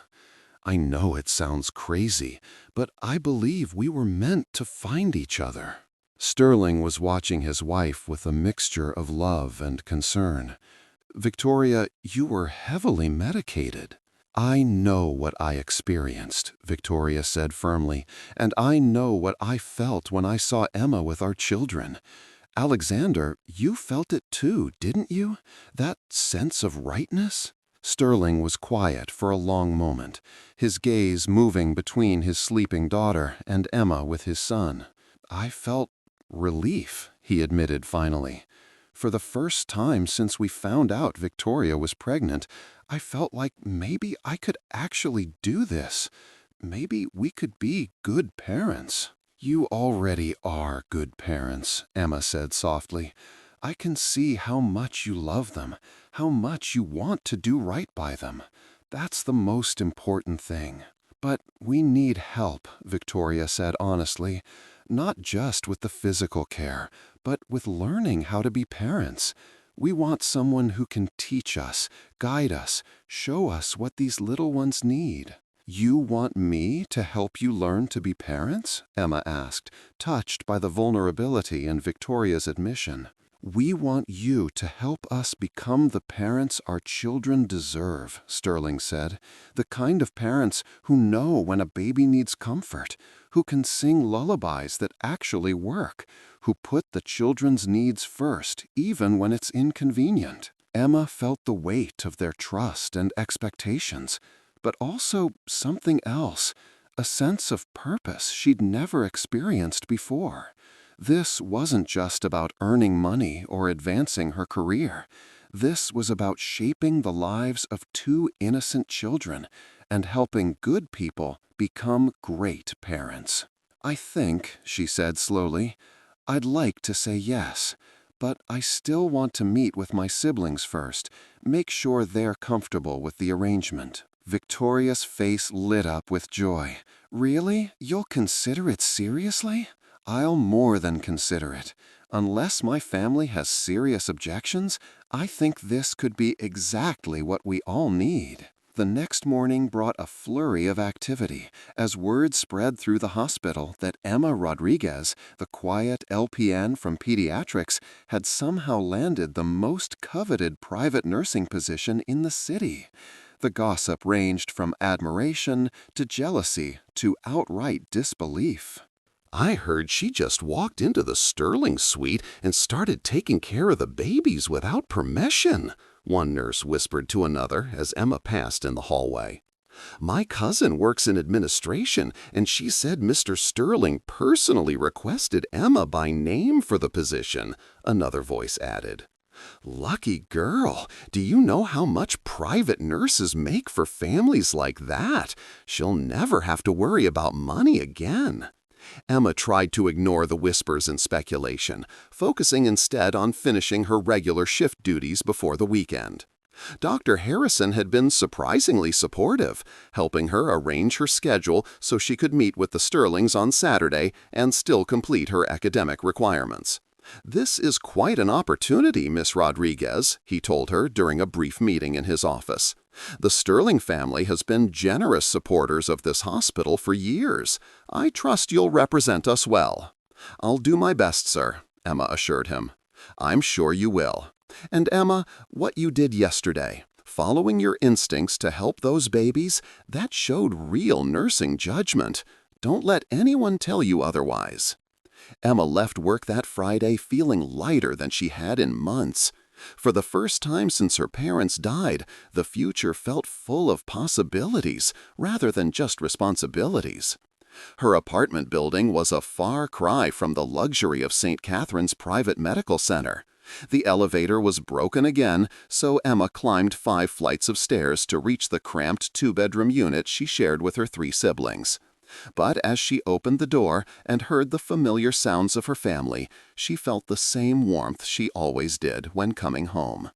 I know it sounds crazy, but I believe we were meant to find each other." Sterling was watching his wife with a mixture of love and concern. "Victoria, you were heavily medicated." "I know what I experienced," Victoria said firmly, "and I know what I felt when I saw Emma with our children. Alexander, you felt it too, didn't you? That sense of rightness?" Sterling was quiet for a long moment, his gaze moving between his sleeping daughter and Emma with his son. "I felt relief," he admitted finally. "For the first time since we found out Victoria was pregnant, I felt like maybe I could actually do this. Maybe we could be good parents." "You already are good parents," Emma said softly. "I can see how much you love them, how much you want to do right by them. That's the most important thing." "But we need help," Victoria said honestly. "Not just with the physical care, but with learning how to be parents. We want someone who can teach us, guide us, show us what these little ones need." "You want me to help you learn to be parents?" Emma asked, touched by the vulnerability in Victoria's admission. "We want you to help us become the parents our children deserve," Sterling said. "The kind of parents who know when a baby needs comfort, who can sing lullabies that actually work, who put the children's needs first, even when it's inconvenient." Emma felt the weight of their trust and expectations, but also something else, a sense of purpose she'd never experienced before. This wasn't just about earning money or advancing her career. This was about shaping the lives of two innocent children and helping good people become great parents. "I think," she said slowly, "I'd like to say yes, but I still want to meet with my siblings first, make sure they're comfortable with the arrangement." Victoria's face lit up with joy. "Really? You'll consider it seriously?" "I'll more than consider it. Unless my family has serious objections, I think this could be exactly what we all need." The next morning brought a flurry of activity as word spread through the hospital that Emma Rodriguez, the quiet LPN from pediatrics, had somehow landed the most coveted private nursing position in the city. The gossip ranged from admiration to jealousy to outright disbelief. "I heard she just walked into the Sterling suite and started taking care of the babies without permission," one nurse whispered to another as Emma passed in the hallway. "My cousin works in administration, and she said Mr. Sterling personally requested Emma by name for the position," another voice added. "Lucky girl! Do you know how much private nurses make for families like that? She'll never have to worry about money again." Emma tried to ignore the whispers and speculation, focusing instead on finishing her regular shift duties before the weekend. Dr. Harrison had been surprisingly supportive, helping her arrange her schedule so she could meet with the Sterlings on Saturday and still complete her academic requirements. "This is quite an opportunity, Miss Rodriguez," he told her during a brief meeting in his office. "The Sterling family has been generous supporters of this hospital for years. I trust you'll represent us well." "I'll do my best, sir," Emma assured him. "I'm sure you will. And Emma, what you did yesterday, following your instincts to help those babies, that showed real nursing judgment. Don't let anyone tell you otherwise." Emma left work that Friday feeling lighter than she had in months. For the first time since her parents died, the future felt full of possibilities rather than just responsibilities. Her apartment building was a far cry from the luxury of St. Catherine's private medical center. The elevator was broken again, so Emma climbed 5 flights of stairs to reach the cramped 2-bedroom unit she shared with her 3 siblings. But as she opened the door and heard the familiar sounds of her family, she felt the same warmth she always did when coming home.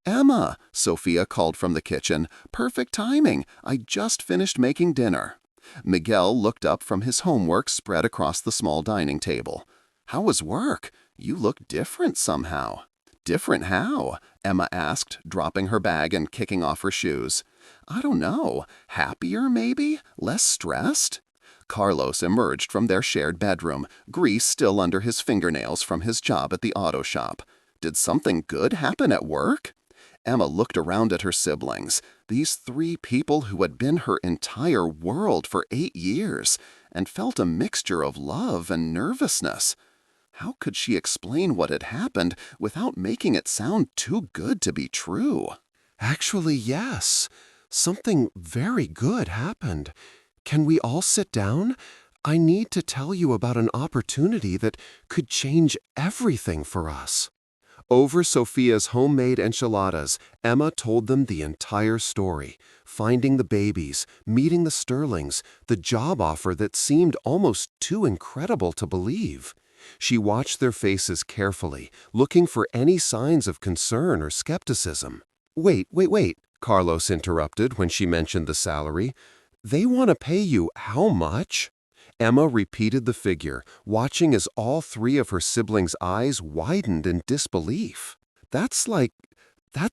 "Emma," Sophia called from the kitchen, "perfect timing. I just finished making dinner." Miguel looked up from his homework spread across the small dining table. "How was work? You look different somehow." "Different how?" Emma asked, dropping her bag and kicking off her shoes. "I don't know. Happier, maybe? Less stressed?" Carlos emerged from their shared bedroom, grease still under his fingernails from his job at the auto shop. "Did something good happen at work?" Emma looked around at her siblings, these 3 people who had been her entire world for 8 years, and felt a mixture of love and nervousness. How could she explain what had happened without making it sound too good to be true? Actually, yes. Something very good happened. Can we all sit down? I need to tell you about an opportunity that could change everything for us. Over Sophia's homemade enchiladas, Emma told them the entire story, finding the babies, meeting the Sterlings, the job offer that seemed almost too incredible to believe. She watched their faces carefully, looking for any signs of concern or skepticism. Wait, Carlos interrupted when she mentioned the salary. They want to pay you how much? Emma repeated the figure, watching as all 3 of her siblings' eyes widened in disbelief. That's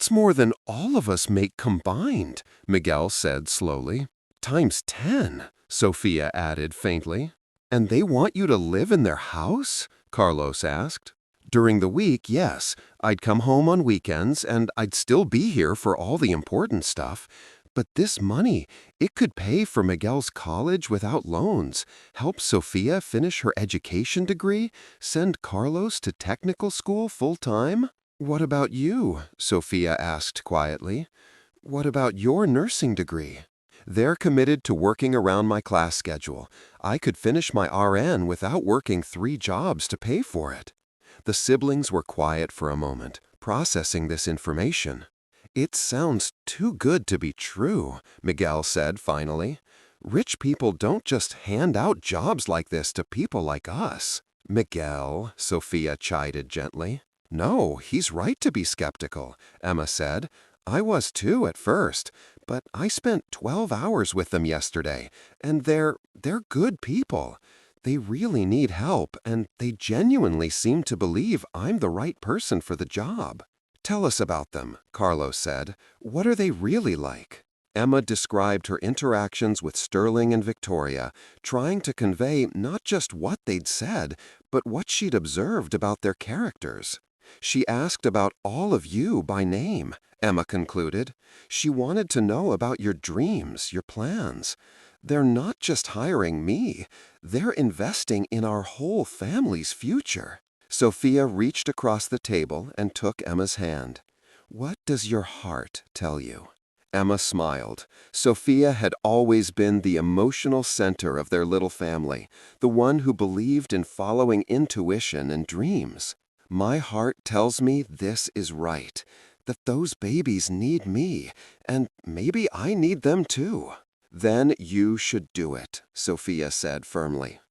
more than all of us make combined," Miguel said slowly. "Times 10, Sophia added faintly. "And they want you to live in their house?" Carlos asked. "During the week, yes. I'd come home on weekends, and I'd still be here for all the important stuff. But this money, it could pay for Miguel's college without loans, help Sophia finish her education degree, send Carlos to technical school full-time." "What about you?" Sophia asked quietly. "What about your nursing degree?" "They're committed to working around my class schedule. I could finish my RN without working 3 jobs to pay for it." The siblings were quiet for a moment, processing this information. "It sounds too good to be true," Miguel said finally. "Rich people don't just hand out jobs like this to people like us." "Miguel," Sophia chided gently. "No, he's right to be skeptical," Emma said. "I was too at first, but I spent 12 hours with them yesterday, and they're good people. They really need help, and they genuinely seem to believe I'm the right person for the job." "Tell us about them," Carlos said. "What are they really like?" Emma described her interactions with Sterling and Victoria, trying to convey not just what they'd said, but what she'd observed about their characters. "She asked about all of you by name," Emma concluded. "She wanted to know about your dreams, your plans. They're not just hiring me, they're investing in our whole family's future." Sophia reached across the table and took Emma's hand. "What does your heart tell you?" Emma smiled. Sophia had always been the emotional center of their little family, the one who believed in following intuition and dreams. "My heart tells me this is right, that those babies need me, and maybe I need them too." "Then you should do it," Sophia said firmly.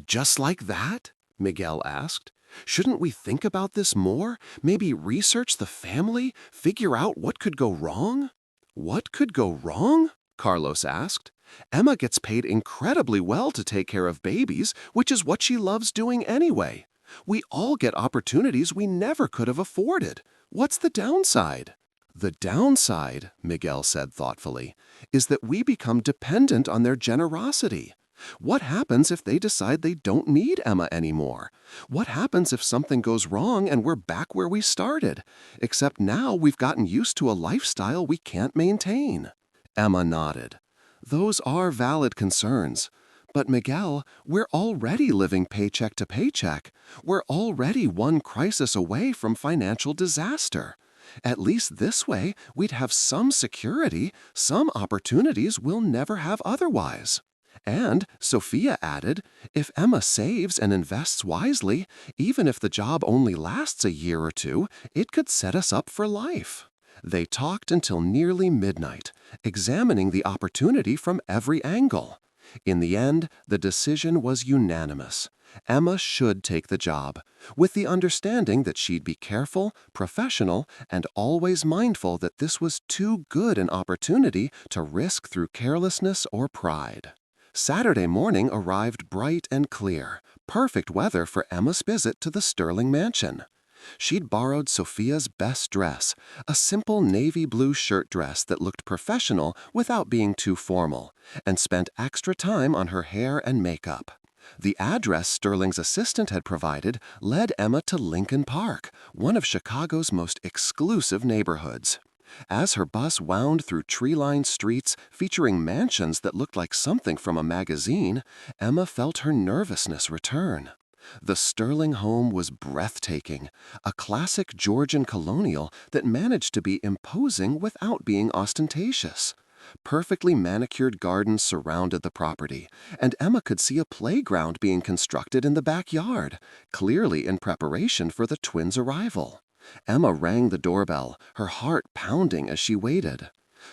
"Just like that?" Miguel asked. "Shouldn't we think about this more? Maybe research the family? Figure out what could go wrong?" "What could go wrong?" Carlos asked. "Emma gets paid incredibly well to take care of babies, which is what she loves doing anyway. We all get opportunities we never could have afforded. What's the downside?" "The downside," Miguel said thoughtfully, "is that we become dependent on their generosity. What happens if they decide they don't need Emma anymore? What happens if something goes wrong and we're back where we started? Except now we've gotten used to a lifestyle we can't maintain." Emma nodded. "Those are valid concerns. But Miguel, we're already living paycheck to paycheck. We're already one crisis away from financial disaster. At least this way, we'd have some security, some opportunities we'll never have otherwise. And, Sophia added, if Emma saves and invests wisely, even if the job only lasts a year or two, it could set us up for life. They talked until nearly midnight, examining the opportunity from every angle. In the end, the decision was unanimous. Emma should take the job, with the understanding that she'd be careful, professional, and always mindful that this was too good an opportunity to risk through carelessness or pride. Saturday morning arrived bright and clear, perfect weather for Emma's visit to the Sterling mansion. She'd borrowed Sophia's best dress, a simple navy blue shirt dress that looked professional without being too formal, and spent extra time on her hair and makeup. The address Sterling's assistant had provided led Emma to Lincoln Park, one of Chicago's most exclusive neighborhoods. As her bus wound through tree-lined streets featuring mansions that looked like something from a magazine, Emma felt her nervousness return. The Sterling home was breathtaking, a classic Georgian colonial that managed to be imposing without being ostentatious. Perfectly manicured gardens surrounded the property, and Emma could see a playground being constructed in the backyard, clearly in preparation for the twins' arrival. Emma rang the doorbell, her heart pounding as she waited.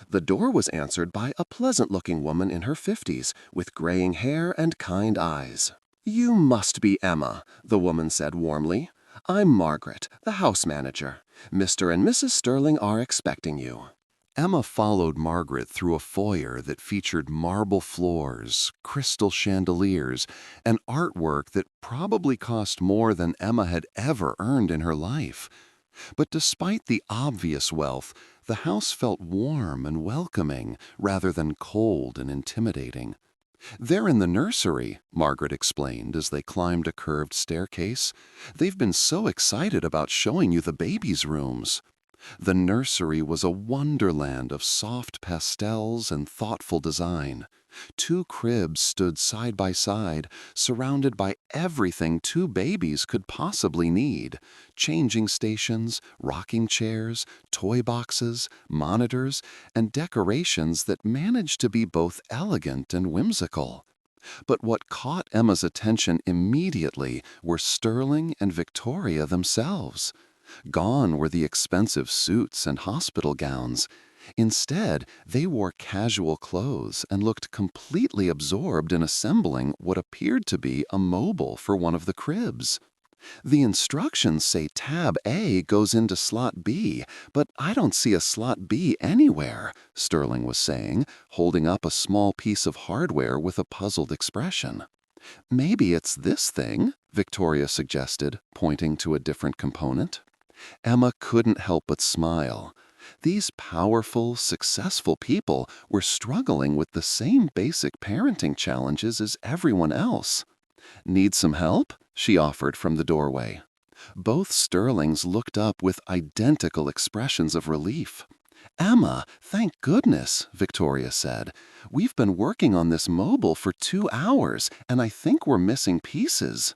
The door was answered by a pleasant-looking woman in her 50s, with graying hair and kind eyes. "You must be Emma," the woman said warmly. "I'm Margaret, the house manager. Mr. and Mrs. Sterling are expecting you." Emma followed Margaret through a foyer that featured marble floors, crystal chandeliers, and artwork that probably cost more than Emma had ever earned in her life. But despite the obvious wealth, the house felt warm and welcoming rather than cold and intimidating. "They're in the nursery," Margaret explained as they climbed a curved staircase. "They've been so excited about showing you the babies' rooms." The nursery was a wonderland of soft pastels and thoughtful design. 2 cribs stood side by side, surrounded by everything 2 babies could possibly need: changing stations, rocking chairs, toy boxes, monitors, and decorations that managed to be both elegant and whimsical. But what caught Emma's attention immediately were Sterling and Victoria themselves. Gone were the expensive suits and hospital gowns. Instead, they wore casual clothes and looked completely absorbed in assembling what appeared to be a mobile for one of the cribs. "The instructions say tab A goes into slot B, but I don't see a slot B anywhere," Sterling was saying, holding up a small piece of hardware with a puzzled expression. "Maybe it's this thing," Victoria suggested, pointing to a different component. Emma couldn't help but smile. These powerful, successful people were struggling with the same basic parenting challenges as everyone else. "Need some help?" she offered from the doorway. Both Sterlings looked up with identical expressions of relief. "Emma, thank goodness," Victoria said. "We've been working on this mobile for 2 hours, and I think we're missing pieces."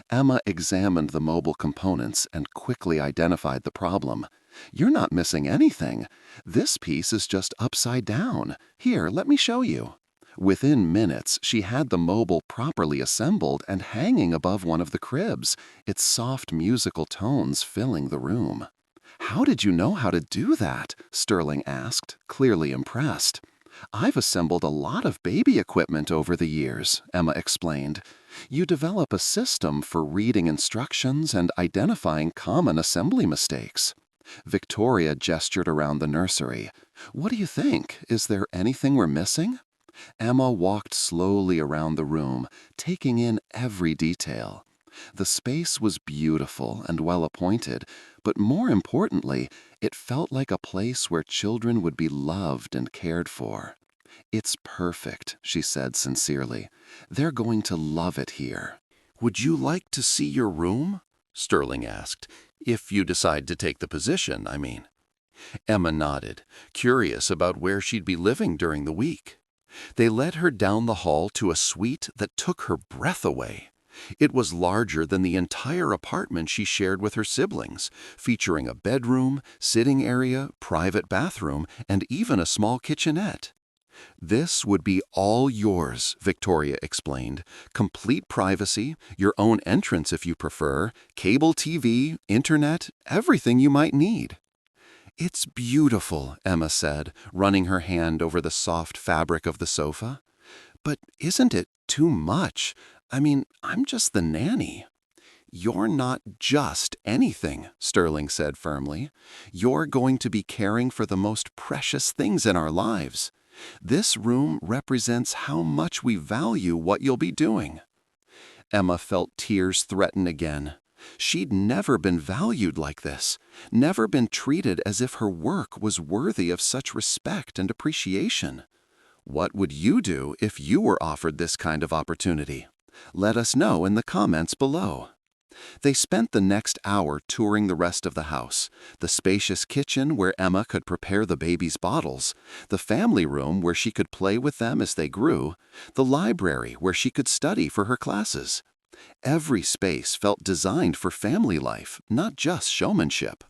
Emma examined the mobile components and quickly identified the problem. "You're not missing anything. This piece is just upside down. Here, let me show you." Within minutes, she had the mobile properly assembled and hanging above one of the cribs, its soft musical tones filling the room. "How did you know how to do that?" Sterling asked, clearly impressed. "I've assembled a lot of baby equipment over the years," Emma explained. "You develop a system for reading instructions and identifying common assembly mistakes." Victoria gestured around the nursery. "What do you think? Is there anything we're missing?" Emma walked slowly around the room, taking in every detail. The space was beautiful and well-appointed, but more importantly, it felt like a place where children would be loved and cared for. "It's perfect," she said sincerely. "They're going to love it here." "Would you like to see your room?" Sterling asked. "If you decide to take the position, I mean." Emma nodded, curious about where she'd be living during the week. They led her down the hall to a suite that took her breath away. It was larger than the entire apartment she shared with her siblings, featuring a bedroom, sitting area, private bathroom, and even a small kitchenette. "This would be all yours," Victoria explained. "Complete privacy, your own entrance if you prefer, cable TV, internet, everything you might need." "It's beautiful," Emma said, running her hand over the soft fabric of the sofa. "But isn't it too much? I mean, I'm just the nanny." "You're not just anything," Sterling said firmly. "You're going to be caring for the most precious things in our lives. This room represents how much we value what you'll be doing." Emma felt tears threaten again. She'd never been valued like this, never been treated as if her work was worthy of such respect and appreciation. What would you do if you were offered this kind of opportunity? Let us know in the comments below. They spent the next hour touring the rest of the house, the spacious kitchen where Emma could prepare the baby's bottles, the family room where she could play with them as they grew, the library where she could study for her classes. Every space felt designed for family life, not just showmanship.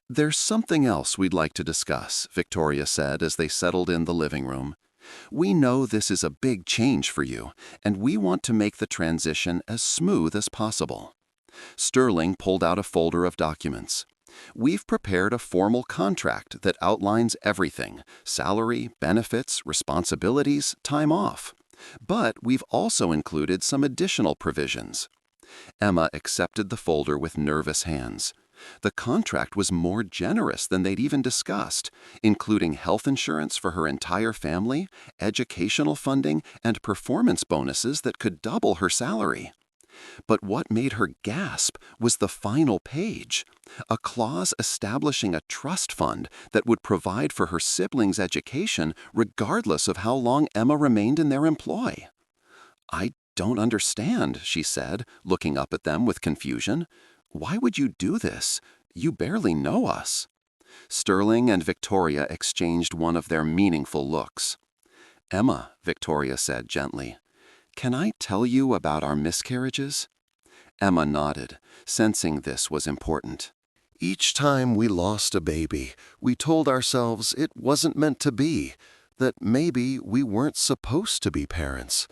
"There's something else we'd like to discuss," Victoria said as they settled in the living room. "We know this is a big change for you, and we want to make the transition as smooth as possible." Sterling pulled out a folder of documents. "We've prepared a formal contract that outlines everything: salary, benefits, responsibilities, time off. But we've also included some additional provisions." Emma accepted the folder with nervous hands. The contract was more generous than they'd even discussed, including health insurance for her entire family, educational funding, and performance bonuses that could double her salary. But what made her gasp was the final page, a clause establishing a trust fund that would provide for her siblings' education regardless of how long Emma remained in their employ. "I don't understand," she said, looking up at them with confusion. "Why would you do this? You barely know us." Sterling and Victoria exchanged one of their meaningful looks. "Emma," Victoria said gently, "can I tell you about our miscarriages?" Emma nodded, sensing this was important. Each time we lost a baby, we told ourselves it wasn't meant to be, that maybe we weren't supposed to be parents.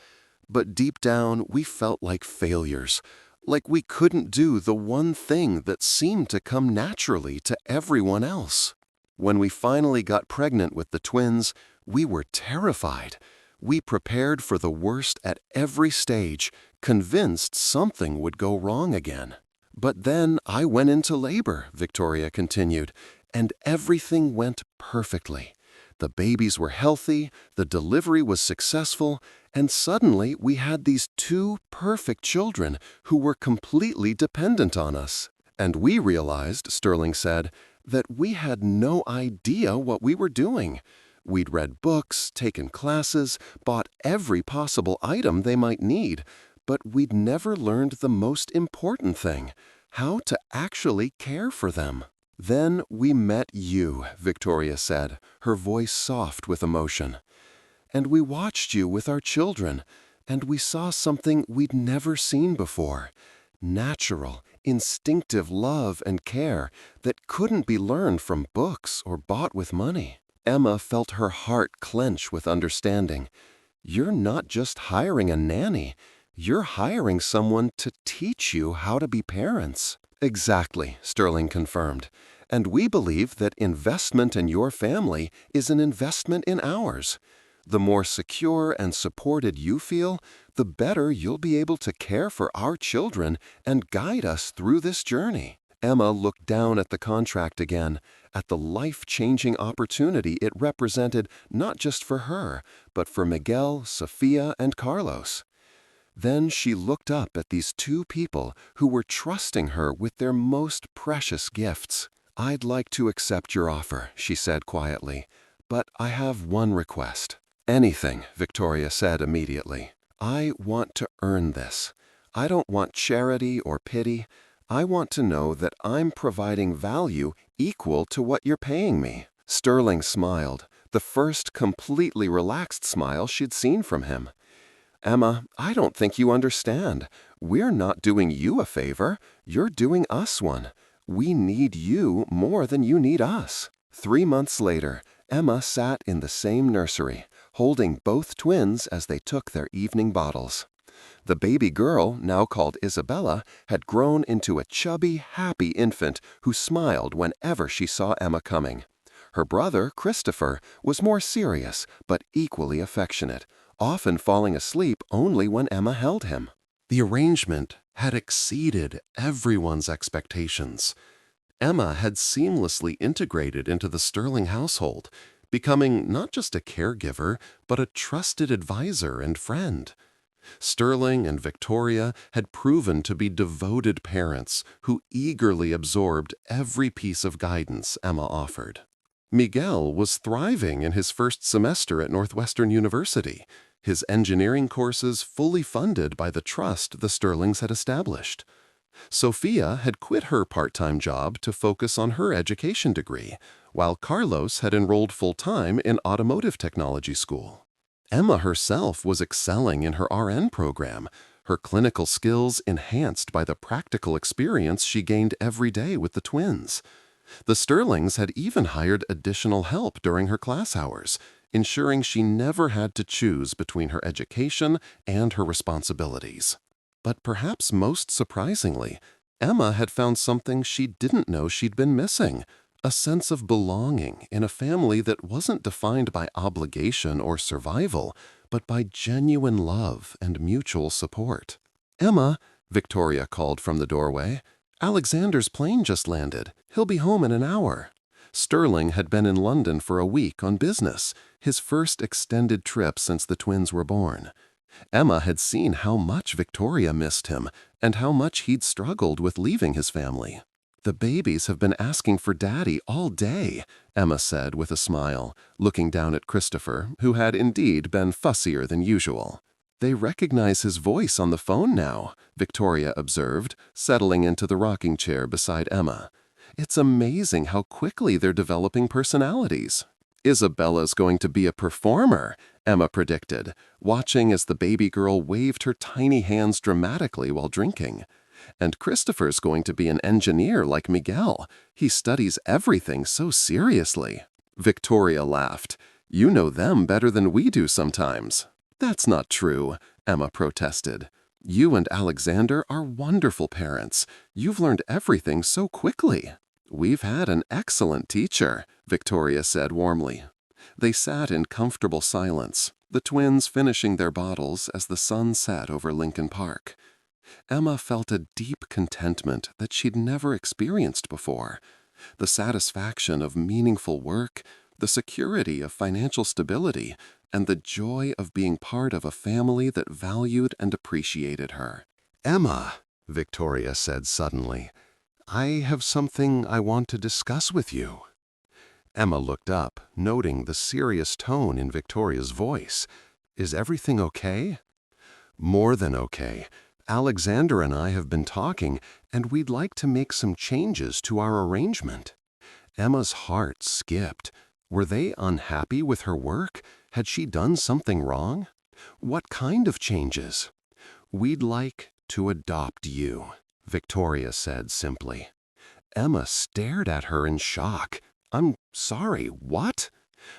But deep down, we felt like failures, like we couldn't do the one thing that seemed to come naturally to everyone else. When we finally got pregnant with the twins, we were terrified. We prepared for the worst at every stage, convinced something would go wrong again. "But then I went into labor," Victoria continued, "and everything went perfectly. The babies were healthy, the delivery was successful, and suddenly we had these two perfect children who were completely dependent on us. And we realized," Sterling said, "that we had no idea what we were doing. We'd read books, taken classes, bought every possible item they might need, but we'd never learned the most important thing: how to actually care for them." "Then we met you," Victoria said, her voice soft with emotion. "And we watched you with our children, and we saw something we'd never seen before: natural, instinctive love and care that couldn't be learned from books or bought with money." Emma felt her heart clench with understanding. "You're not just hiring a nanny. You're hiring someone to teach you how to be parents." "Exactly," Sterling confirmed. "And we believe that investment in your family is an investment in ours. The more secure and supported you feel, the better you'll be able to care for our children and guide us through this journey." Emma looked down at the contract again, at the life-changing opportunity it represented not just for her, but for Miguel, Sophia, and Carlos. Then she looked up at these two people who were trusting her with their most precious gifts. "I'd like to accept your offer," she said quietly, "but I have one request." "Anything," Victoria said immediately. "I want to earn this. I don't want charity or pity. I want to know that I'm providing value equal to what you're paying me." Sterling smiled, the first completely relaxed smile she'd seen from him. Emma, I don't think you understand. We're not doing you a favor. You're doing us one. We need you more than you need us. 3 months later, Emma sat in the same nursery, holding both twins as they took their evening bottles. The baby girl, now called Isabella, had grown into a chubby, happy infant who smiled whenever she saw Emma coming. Her brother, Christopher, was more serious but equally affectionate, often falling asleep only when Emma held him. The arrangement had exceeded everyone's expectations. Emma had seamlessly integrated into the Sterling household, becoming not just a caregiver, but a trusted advisor and friend. Sterling and Victoria had proven to be devoted parents who eagerly absorbed every piece of guidance Emma offered. Miguel was thriving in his first semester at Northwestern University, his engineering courses fully funded by the trust the Sterlings had established. Sophia had quit her part-time job to focus on her education degree, while Carlos had enrolled full-time in automotive technology school. Emma herself was excelling in her RN program, her clinical skills enhanced by the practical experience she gained every day with the twins. The Sterlings had even hired additional help during her class hours, ensuring she never had to choose between her education and her responsibilities. But perhaps most surprisingly, Emma had found something she didn't know she'd been missing: a sense of belonging in a family that wasn't defined by obligation or survival, but by genuine love and mutual support. "Emma," Victoria called from the doorway, "Alexander's plane just landed. He'll be home in an hour." Sterling had been in London for a week on business, his first extended trip since the twins were born. Emma had seen how much Victoria missed him and how much he'd struggled with leaving his family. "The babies have been asking for Daddy all day," Emma said with a smile, looking down at Christopher, who had indeed been fussier than usual. "They recognize his voice on the phone now," Victoria observed, settling into the rocking chair beside Emma. "It's amazing how quickly they're developing personalities." "Isabella's going to be a performer," Emma predicted, watching as the baby girl waved her tiny hands dramatically while drinking. "And Christopher's going to be an engineer like Miguel. He studies everything so seriously." Victoria laughed. "You know them better than we do sometimes." "That's not true," Emma protested. "You and Alexander are wonderful parents. You've learned everything so quickly." "We've had an excellent teacher," Victoria said warmly. They sat in comfortable silence, the twins finishing their bottles as the sun set over Lincoln Park. Emma felt a deep contentment that she'd never experienced before. The satisfaction of meaningful work, the security of financial stability, and the joy of being part of a family that valued and appreciated her. "Emma," Victoria said suddenly, "I have something I want to discuss with you." Emma looked up, noting the serious tone in Victoria's voice. "Is everything okay?" "More than okay. Alexander and I have been talking, and we'd like to make some changes to our arrangement." Emma's heart skipped. Were they unhappy with her work? Had she done something wrong? What kind of changes? "We'd like to adopt you," Victoria said simply. Emma stared at her in shock. "I'm sorry, what?"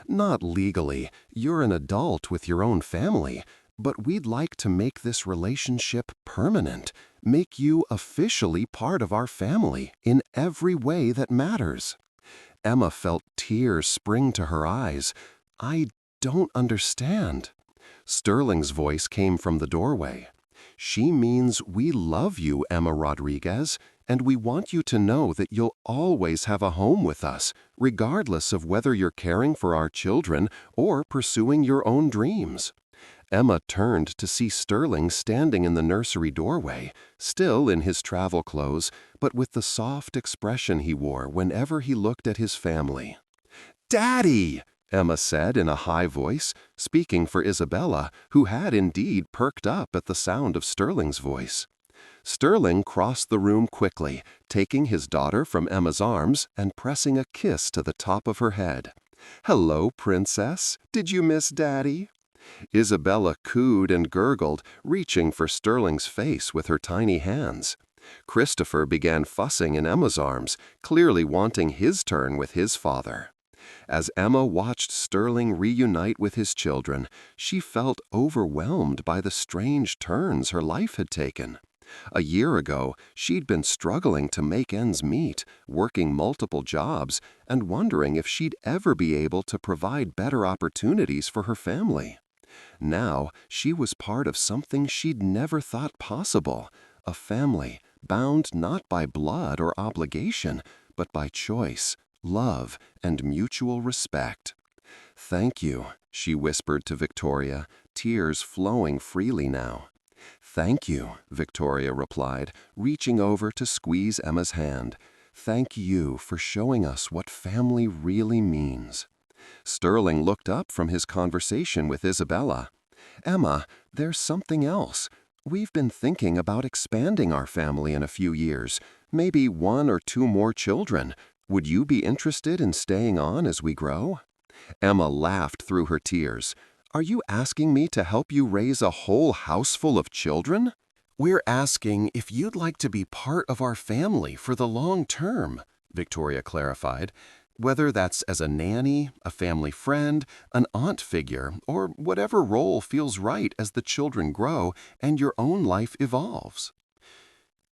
"Not legally. You're an adult with your own family. But we'd like to make this relationship permanent, make you officially part of our family in every way that matters." Emma felt tears spring to her eyes. "I don't understand." Sterling's voice came from the doorway. "She means we love you, Emma Rodriguez, and we want you to know that you'll always have a home with us, regardless of whether you're caring for our children or pursuing your own dreams." Emma turned to see Sterling standing in the nursery doorway, still in his travel clothes, but with the soft expression he wore whenever he looked at his family. "Daddy!" Emma said in a high voice, speaking for Isabella, who had indeed perked up at the sound of Sterling's voice. Sterling crossed the room quickly, taking his daughter from Emma's arms and pressing a kiss to the top of her head. "Hello, Princess. Did you miss Daddy?" Isabella cooed and gurgled, reaching for Sterling's face with her tiny hands. Christopher began fussing in Emma's arms, clearly wanting his turn with his father. As Emma watched Sterling reunite with his children, she felt overwhelmed by the strange turns her life had taken. A year ago, she'd been struggling to make ends meet, working multiple jobs, and wondering if she'd ever be able to provide better opportunities for her family. Now, she was part of something she'd never thought possible, a family bound not by blood or obligation, but by choice, love, and mutual respect. "Thank you," she whispered to Victoria, tears flowing freely now. "Thank you," Victoria replied, reaching over to squeeze Emma's hand. "Thank you for showing us what family really means." Sterling looked up from his conversation with Isabella. "Emma, there's something else. We've been thinking about expanding our family in a few years, maybe 1 or 2 more children. Would you be interested in staying on as we grow?" Emma laughed through her tears. "Are you asking me to help you raise a whole house full of children?" "We're asking if you'd like to be part of our family for the long term," Victoria clarified. "Whether that's as a nanny, a family friend, an aunt figure, or whatever role feels right as the children grow and your own life evolves."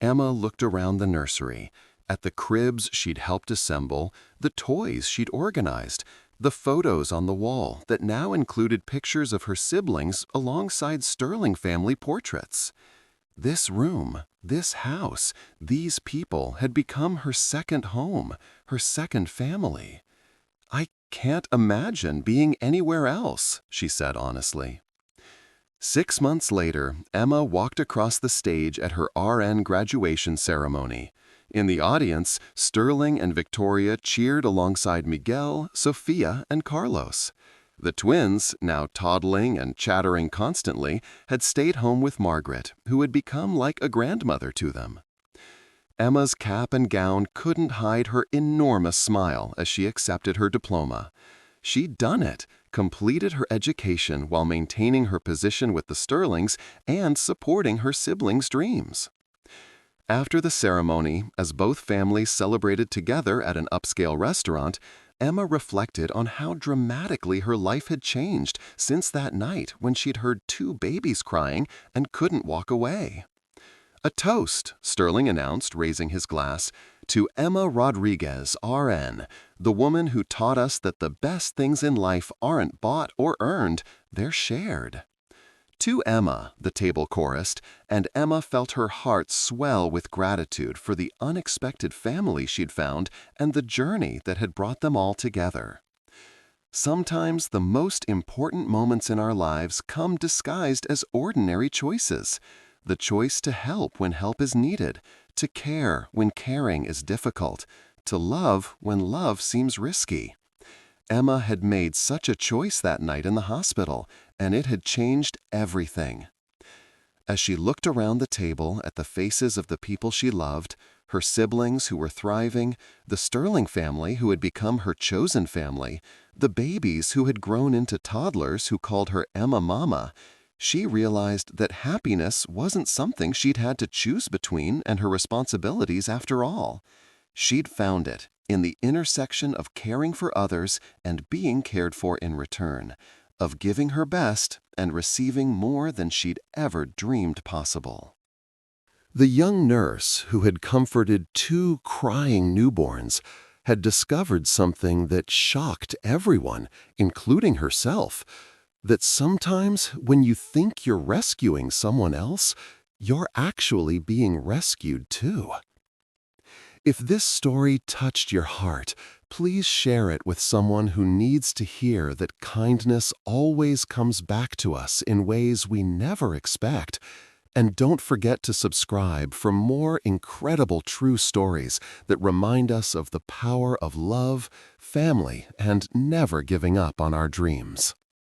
Emma looked around the nursery, at the cribs she'd helped assemble, the toys she'd organized, the photos on the wall that now included pictures of her siblings alongside Sterling family portraits. This room, this house, these people had become her second home, her second family. "I can't imagine being anywhere else," she said honestly. 6 months later, Emma walked across the stage at her RN graduation ceremony. In the audience, Sterling and Victoria cheered alongside Miguel, Sophia, and Carlos. The twins, now toddling and chattering constantly, had stayed home with Margaret, who had become like a grandmother to them. Emma's cap and gown couldn't hide her enormous smile as she accepted her diploma. She'd done it, completed her education while maintaining her position with the Sterlings and supporting her siblings' dreams. After the ceremony, as both families celebrated together at an upscale restaurant, Emma reflected on how dramatically her life had changed since that night when she'd heard 2 babies crying and couldn't walk away. "A toast," Sterling announced, raising his glass, "to Emma Rodriguez, RN, the woman who taught us that the best things in life aren't bought or earned, they're shared." "To Emma," the table chorused, and Emma felt her heart swell with gratitude for the unexpected family she'd found and the journey that had brought them all together. Sometimes the most important moments in our lives come disguised as ordinary choices. The choice to help when help is needed, to care when caring is difficult, to love when love seems risky. Emma had made such a choice that night in the hospital, and it had changed everything. As she looked around the table at the faces of the people she loved, her siblings who were thriving, the Sterling family who had become her chosen family, the babies who had grown into toddlers who called her Emma Mama, she realized that happiness wasn't something she'd had to choose between and her responsibilities after all. She'd found it in the intersection of caring for others and being cared for in return, of giving her best and receiving more than she'd ever dreamed possible. The young nurse who had comforted 2 crying newborns had discovered something that shocked everyone, including herself, that sometimes when you think you're rescuing someone else, you're actually being rescued too. If this story touched your heart, please share it with someone who needs to hear that kindness always comes back to us in ways we never expect. And don't forget to subscribe for more incredible true stories that remind us of the power of love, family, and never giving up on our dreams.